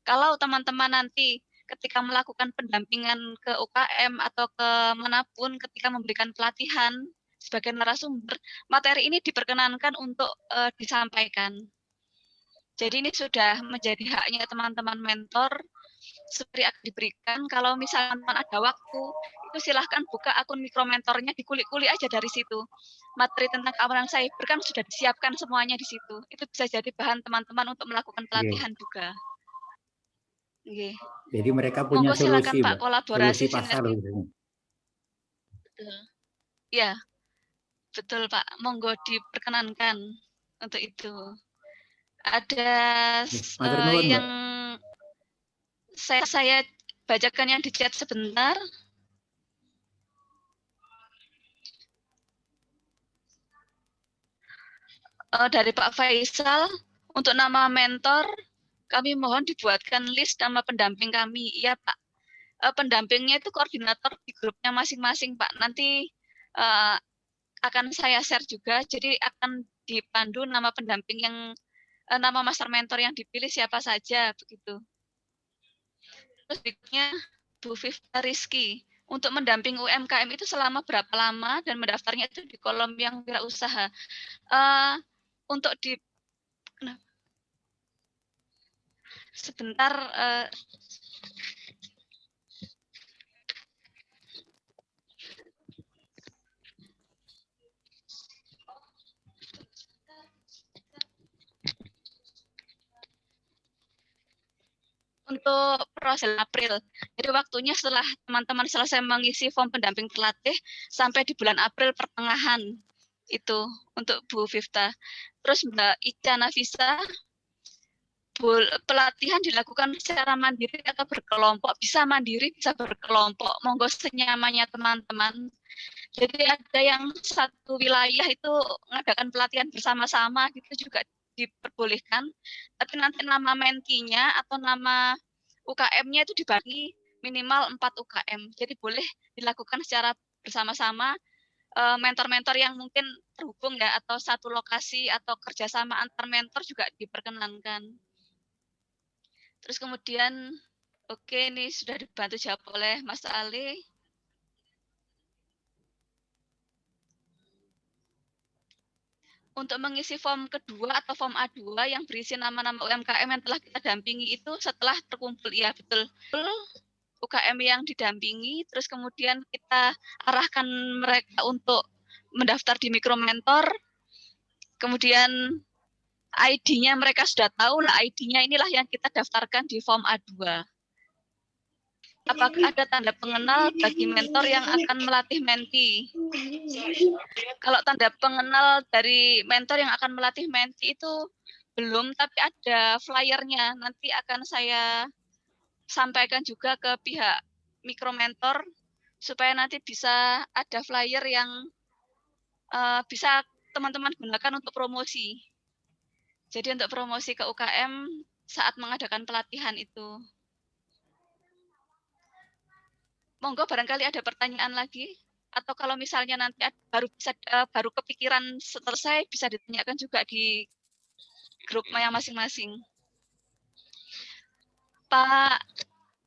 kalau teman-teman nanti ketika melakukan pendampingan ke UKM atau ke manapun ketika memberikan pelatihan sebagai narasumber, materi ini diperkenankan untuk disampaikan. Jadi ini sudah menjadi haknya teman-teman mentor seperti akan diberikan. Kalau misalnya ada waktu, itu silahkan buka akun mikromentornya, dikulik-kulik aja dari situ. Materi tentang keamanan cyber kan sudah disiapkan semuanya di situ. Itu bisa jadi bahan teman-teman untuk melakukan pelatihan juga. Okay. Jadi mereka punya solusi, silakan Pak, kolaborasi solusi pasar. Betul. Ya, betul Pak. Monggo diperkenankan untuk itu. Ada yang saya bacakan yang di chat sebentar. Dari Pak Faisal, untuk nama mentor, kami mohon dibuatkan list nama pendamping kami. Iya Pak, pendampingnya itu koordinator di grupnya masing-masing Pak. Nanti akan saya share juga, jadi akan dipandu nama pendamping yang, nama master mentor yang dipilih siapa saja, begitu. Terus berikutnya, Bu Fifta Rizky. Untuk mendamping UMKM itu selama berapa lama dan mendaftarnya itu di kolom yang wirausaha. Untuk di sebentar untuk proses April. Jadi waktunya setelah teman-teman selesai mengisi form pendamping terlatih sampai di bulan April pertengahan itu untuk Bu Fifta. Terus Mbak Ica Nafisa, pelatihan dilakukan secara mandiri atau berkelompok. Bisa mandiri, bisa berkelompok. Monggo senyamannya teman-teman. Jadi ada yang satu wilayah itu mengadakan pelatihan bersama-sama gitu juga diperbolehkan, tapi nanti nama mentinya atau nama UKM-nya itu dibagi minimal 4 UKM. Jadi boleh dilakukan secara bersama-sama, mentor-mentor yang mungkin terhubung ya, atau satu lokasi atau kerjasama antar mentor juga diperkenankan. Terus kemudian, oke, ini sudah dibantu jawab oleh Mas Ali. Untuk mengisi form kedua atau form A2 yang berisi nama-nama UMKM yang telah kita dampingi itu setelah terkumpul, ya betul, UKM yang didampingi, terus kemudian kita arahkan mereka untuk mendaftar di Mikromentor, kemudian ID-nya mereka sudah tahu, lah ID-nya inilah yang kita daftarkan di form A2. Apakah ada tanda pengenal bagi mentor yang akan melatih menti? Kalau tanda pengenal dari mentor yang akan melatih menti itu belum, tapi ada flyernya. Nanti akan saya sampaikan juga ke pihak Mikromentor supaya nanti bisa ada flyer yang bisa teman-teman gunakan untuk promosi. Jadi untuk promosi ke UKM saat mengadakan pelatihan itu. Monggo barangkali ada pertanyaan lagi, atau kalau misalnya nanti baru kepikiran selesai bisa ditanyakan juga di grup yang masing-masing. Pak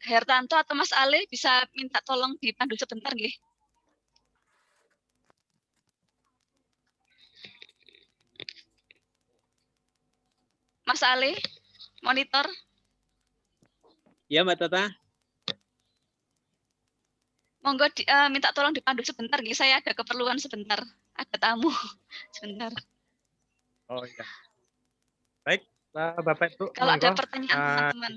Hertanto atau Mas Ale bisa minta tolong dipandu sebentar nggih. Mas Ale, monitor. Ya, Mbak Tata. Monggo minta tolong dipandu sebentar nggih, saya ada keperluan sebentar. Ada tamu sebentar. Oh iya. Baik, Bapak Ibu. Kalau ada monggo, pertanyaan teman-teman.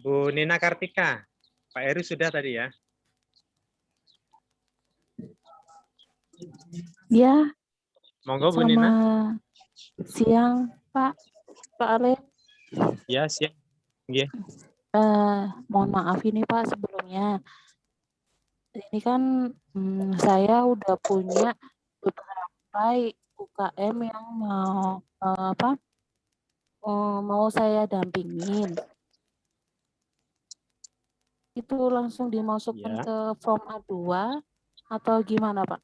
Bu Nina Kartika, Pak Heru sudah tadi ya? Ya. Monggo Bu Nina. Siang, Pak Ale. Ya, siang. Yeah. Mohon maaf ini Pak sebelumnya. Ini kan saya udah punya beberapa UKM yang mau saya dampingin. Itu langsung dimasukkan ke form A2 atau gimana Pak?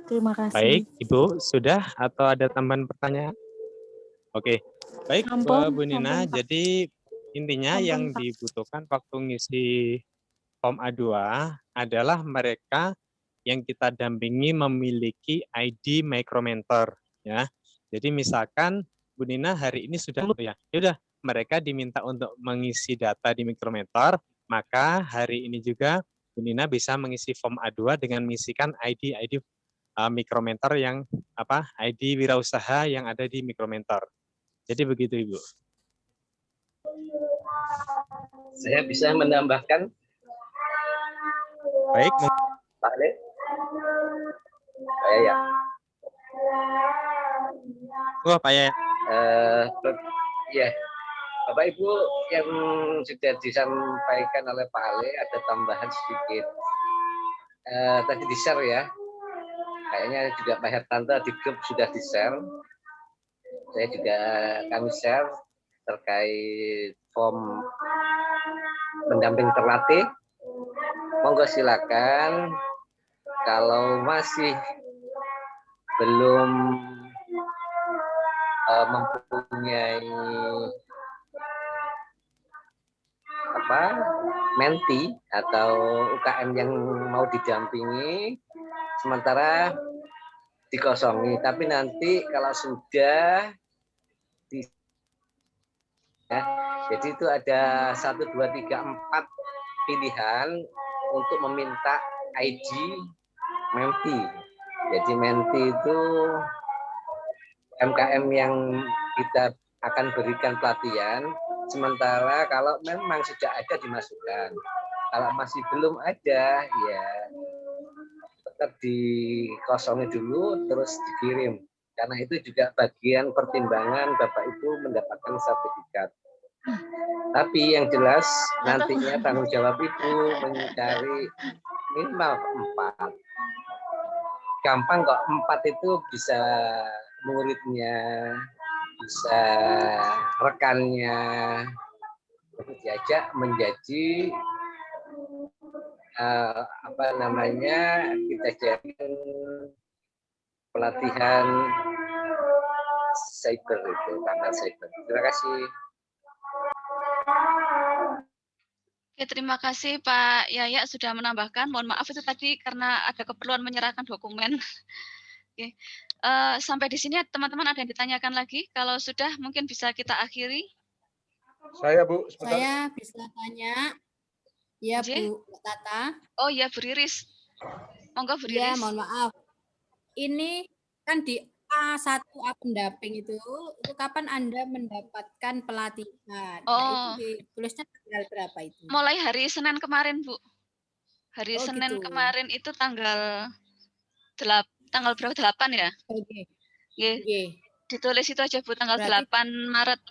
Terima kasih. Baik, Ibu, sudah atau ada tambahan pertanyaan? Oke, baik Bu Nina. Jadi intinya yang dibutuhkan waktu ngisi form A2 adalah mereka yang kita dampingi memiliki ID Mikromentor, ya. Jadi misalkan Bu Nina hari ini sudah ya, udah mereka diminta untuk mengisi data di Mikromentor, maka hari ini juga Bu Nina bisa mengisi form A2 dengan mengisikan ID Mikromentor yang ID wirausaha yang ada di Mikromentor. Jadi begitu Ibu. Saya bisa menambahkan. Baik. Pak Ale. Saya ya. Oh, Pak ya. Ya. Bapak Ibu yang sudah disampaikan oleh Pak Ale ada tambahan sedikit. Tadi di-share ya. Kayaknya juga Pak Hertanto di grup sudah di-share. Saya juga kami share terkait form pendamping terlatih. Monggo silakan kalau masih belum mempunyai menti atau UKM yang mau didampingi, sementara dikosongi. Tapi nanti kalau sudah jadi itu ada 1, 2, 3, 4 pilihan untuk meminta ID menti. Jadi menti itu UMKM yang kita akan berikan pelatihan, sementara kalau memang sudah ada dimasukkan. Kalau masih belum ada, ya tetap dikosongi dulu terus dikirim. Karena itu juga bagian pertimbangan Bapak Ibu mendapatkan sertifikat. Tapi yang jelas nantinya tanggung jawab Ibu mencari minimal 4. Gampang kok, 4 itu bisa muridnya, bisa rekannya diajak menjadi kita jadikan pelatihan cyber itu, keamanan cyber. Terima kasih. Oke, terima kasih Pak Yaya sudah menambahkan. Mohon maaf itu tadi karena ada keperluan menyerahkan dokumen. Oke. Sampai di sini teman-teman ada yang ditanyakan lagi? Kalau sudah mungkin bisa kita akhiri. Saya Bu, sebentar. Saya bisa tanya. Ya Bu Tata. Oh ya Bu Riris. Monggo Bu Ya, Riris. mohon maaf. Ini kan di A1 A pendamping itu kapan Anda mendapatkan pelatihan? Nah, itu ditulisnya tanggal berapa itu? Mulai hari Senin kemarin, Bu. Hari Senin gitu. kemarin itu tanggal berapa? 8 ya? Oke. Ditulis itu aja Bu, tanggal Berarti 8 Maret.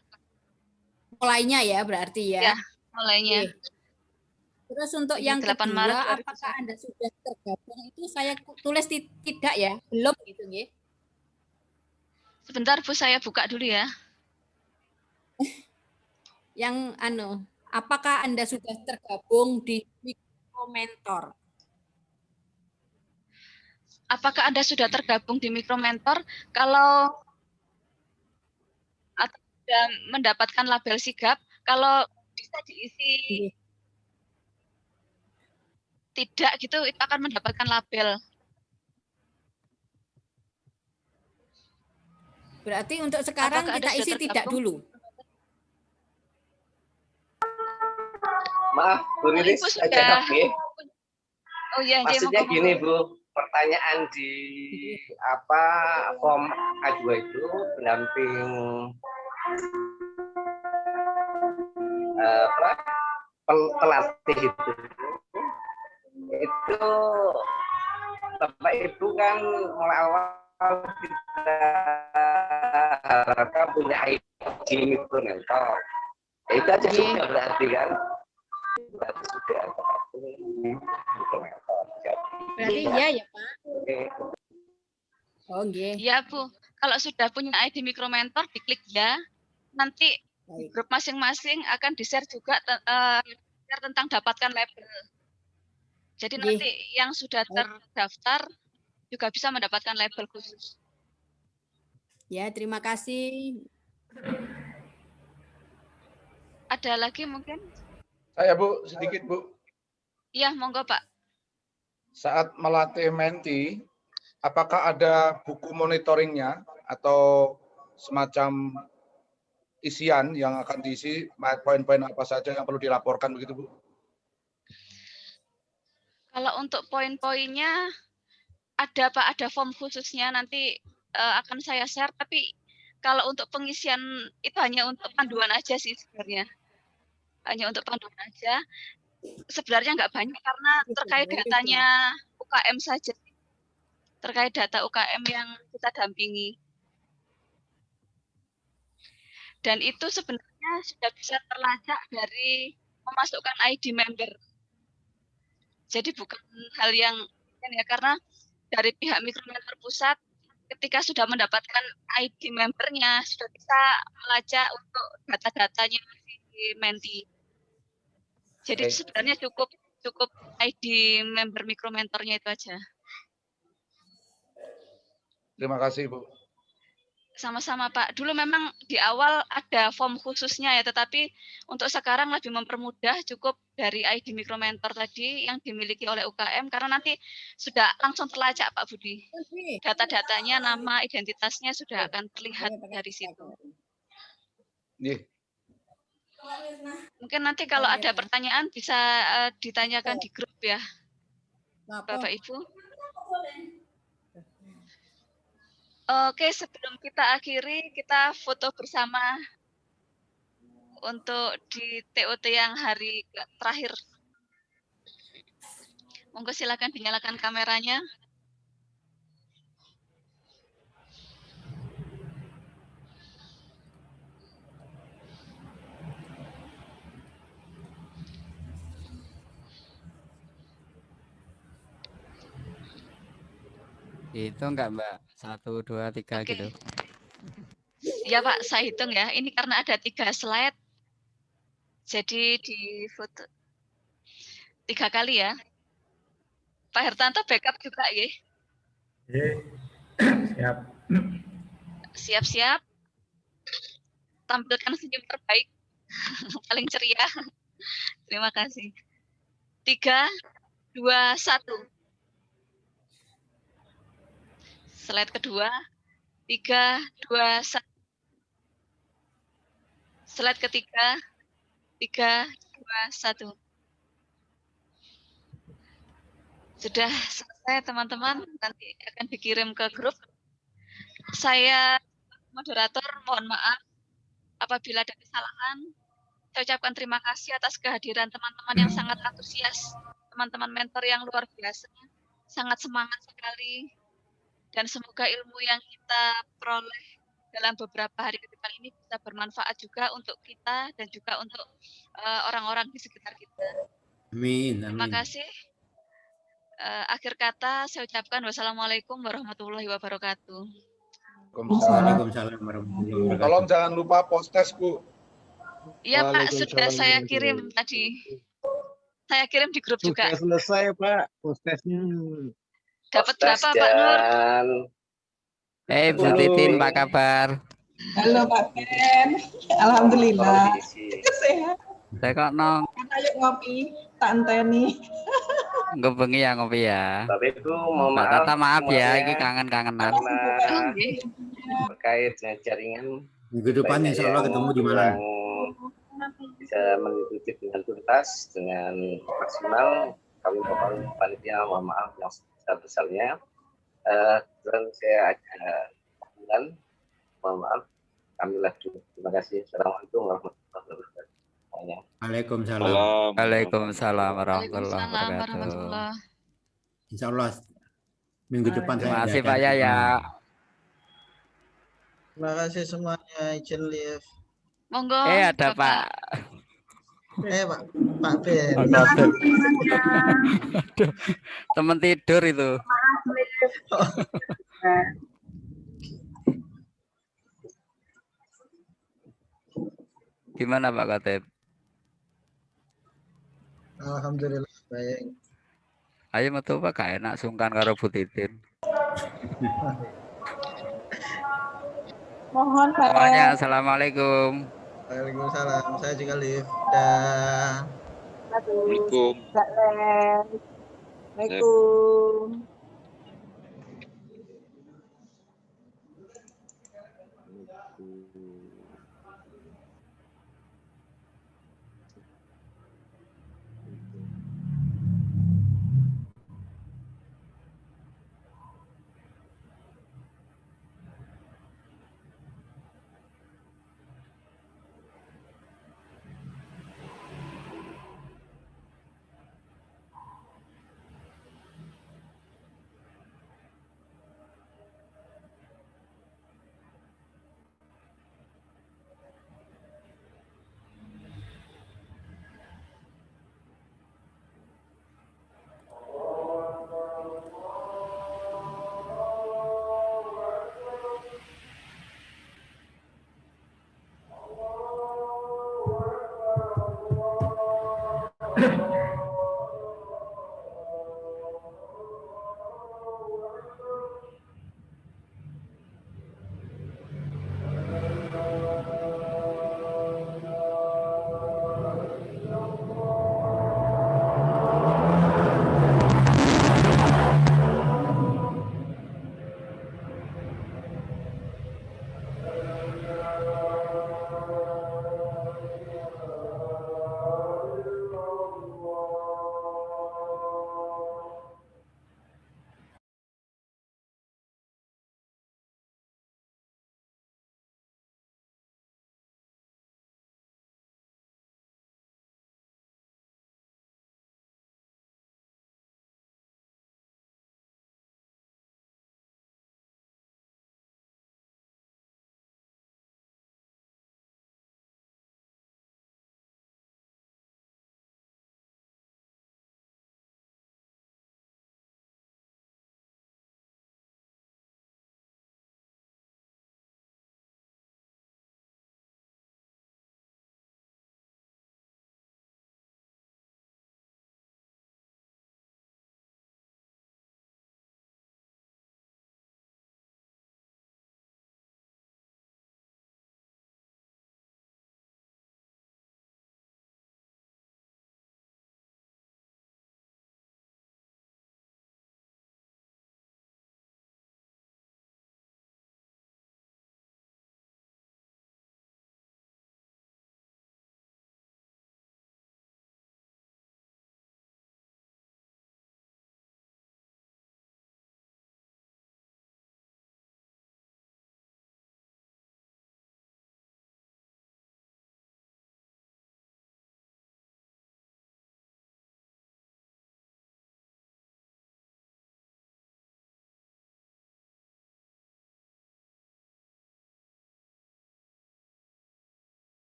Mulainya ya berarti ya. Ya, mulainya. Terus untuk Jadi yang 8 kedua, Maret apakah Anda sudah tergabung? Itu saya tulis tidak ya, belum gitu nggih. Sebentar Bu, saya buka dulu ya. Yang apakah Anda sudah tergabung di Mikromentor? Apakah Anda sudah tergabung di Mikromentor? Kalau atau sudah mendapatkan label sigap, kalau bisa diisi tidak gitu, itu akan mendapatkan label. Berarti untuk sekarang Apakah kita Anda isi sudah tidak tergabung? dulu. Maaf, Bu Riris, Ibu saya sudah. jawab ya. Oh iya, Maksudnya monggo, gini monggo. Bu, pertanyaan di form A2 itu pendamping pelatih itu Bapak Ibu kan mulai awal kita harapkan punya ID Mikromentor. Itu aja sudah berarti kan? Berarti sudah Mikromentor. Berarti iya ya Pak? Oh Ya Bu, kalau sudah punya ID Mikromentor diklik ya, nanti di grup masing-masing akan di-share juga tentang dapatkan label. Jadi nanti yang sudah terdaftar juga bisa mendapatkan label khusus. Ya, terima kasih. Ada lagi mungkin? Saya Bu, sedikit Bu. Iya, monggo Pak. Saat melatih menti, apakah ada buku monitoringnya atau semacam isian yang akan diisi, poin-poin apa saja yang perlu dilaporkan begitu Bu? Kalau untuk poin-poinnya ada Pak, ada form khususnya nanti akan saya share, tapi kalau untuk pengisian itu hanya untuk panduan aja sih sebenarnya. Hanya untuk panduan aja. Sebenarnya nggak banyak karena terkait datanya UKM saja. Terkait data UKM yang kita dampingi. Dan itu sebenarnya sudah bisa terlacak dari memasukkan ID member. Jadi bukan hal yang ya, karena dari pihak Mikromentor Pusat ketika sudah mendapatkan ID membernya sudah bisa melacak untuk data-datanya di Menti. Jadi sebenarnya cukup ID member Mikromentornya itu aja. Terima kasih Bu. Sama-sama Pak. Dulu memang di awal ada form khususnya ya, tetapi untuk sekarang lebih mempermudah, cukup dari ID Mikromentor tadi yang dimiliki oleh UKM, karena nanti sudah langsung terlacak Pak Budi. Data-datanya, nama, identitasnya sudah akan terlihat dari situ. Mungkin nanti kalau ada pertanyaan bisa ditanyakan di grup ya, Bapak Ibu. Oke, sebelum kita akhiri, kita foto bersama untuk di TOT yang hari terakhir. Monggo silakan dinyalakan kameranya. Itu enggak Mbak? 1, 2, 3 Oke. gitu. Ya Pak, saya hitung ya. Ini karena ada 3 slide. Jadi di foto 3 kali ya. Pak Hertanto backup juga ya. Siap. Siap-siap. Tampilkan senyum terbaik. Paling ceria. Terima kasih. 3, 2, 1. Slide kedua. 3, 2, 1. Slide ketiga. 3, 2, 1. Sudah selesai teman-teman, nanti akan dikirim ke grup. Saya moderator, mohon maaf apabila ada kesalahan. Saya ucapkan terima kasih atas kehadiran teman-teman yang sangat antusias, teman-teman mentor yang luar biasa, sangat semangat sekali. Dan semoga ilmu yang kita peroleh dalam beberapa hari ke depan ini bisa bermanfaat juga untuk kita dan juga untuk orang-orang di sekitar kita. Amin. Terima kasih. Akhir kata saya ucapkan wassalamualaikum warahmatullahi wabarakatuh. Waalaikumsalam warahmatullahi wabarakatuh. Tolong jangan lupa post-test, Bu. Iya Pak, sudah saya kirim tadi. Saya kirim di grup juga. Sudah selesai Pak, post-testnya. Dapat berapa Pak Nur? Bu Titin, apa kabar? Halo Pak Ben, alhamdulillah. Sehat. Saya kok nong. Ayo ngopi, tak enteni. Ngopi ya. Tapi itu mau Mbak maaf. Tata maaf ya, semuanya, ini kangen-kangenan. Karena terkait dengan jaringan. Minggu depan insya Allah ketemu di Malang. Bisa mengikuti dengan tuntas, dengan maksimal. Kami Bapak panitia mohon maaf yang sebesar-besarnya. Dan saya bulan mohon maaf kami lagi. Terima kasih. Assalamualaikum warahmatullahi wabarakatuh. Waalaikumsalam. Waalaikumsalam warahmatullahi wabarakatuh. Insya Allah minggu depan saya. Terima kasih Pak Yaya. Terima kasih semuanya, izin live. Monggo. Ada Pak. Pak Ben. Teman tidur itu. Gimana Pak Katib? Alhamdulillah baik. Ayo metu Pak, gak enak sungkan karo Bu Titin. Mohon Pak. Semuanya assalamualaikum. Waalaikumsalam. Saya juga live. Dah. Assalamualaikum. Assalamualaikum.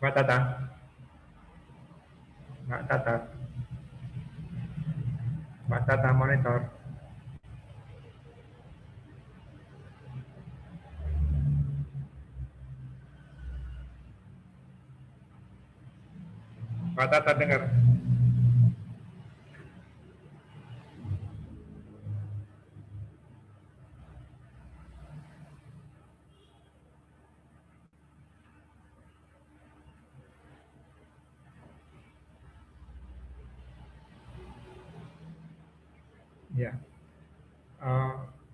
Mbak Tata. Mbak Tata. Mbak Tata monitor. Mbak Tata dengar. Ya,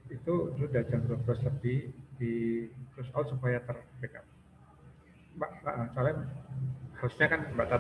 itu sudah jam 12 lebih di close out supaya terbackup. Mbak Salem, harusnya kan Mbak Tata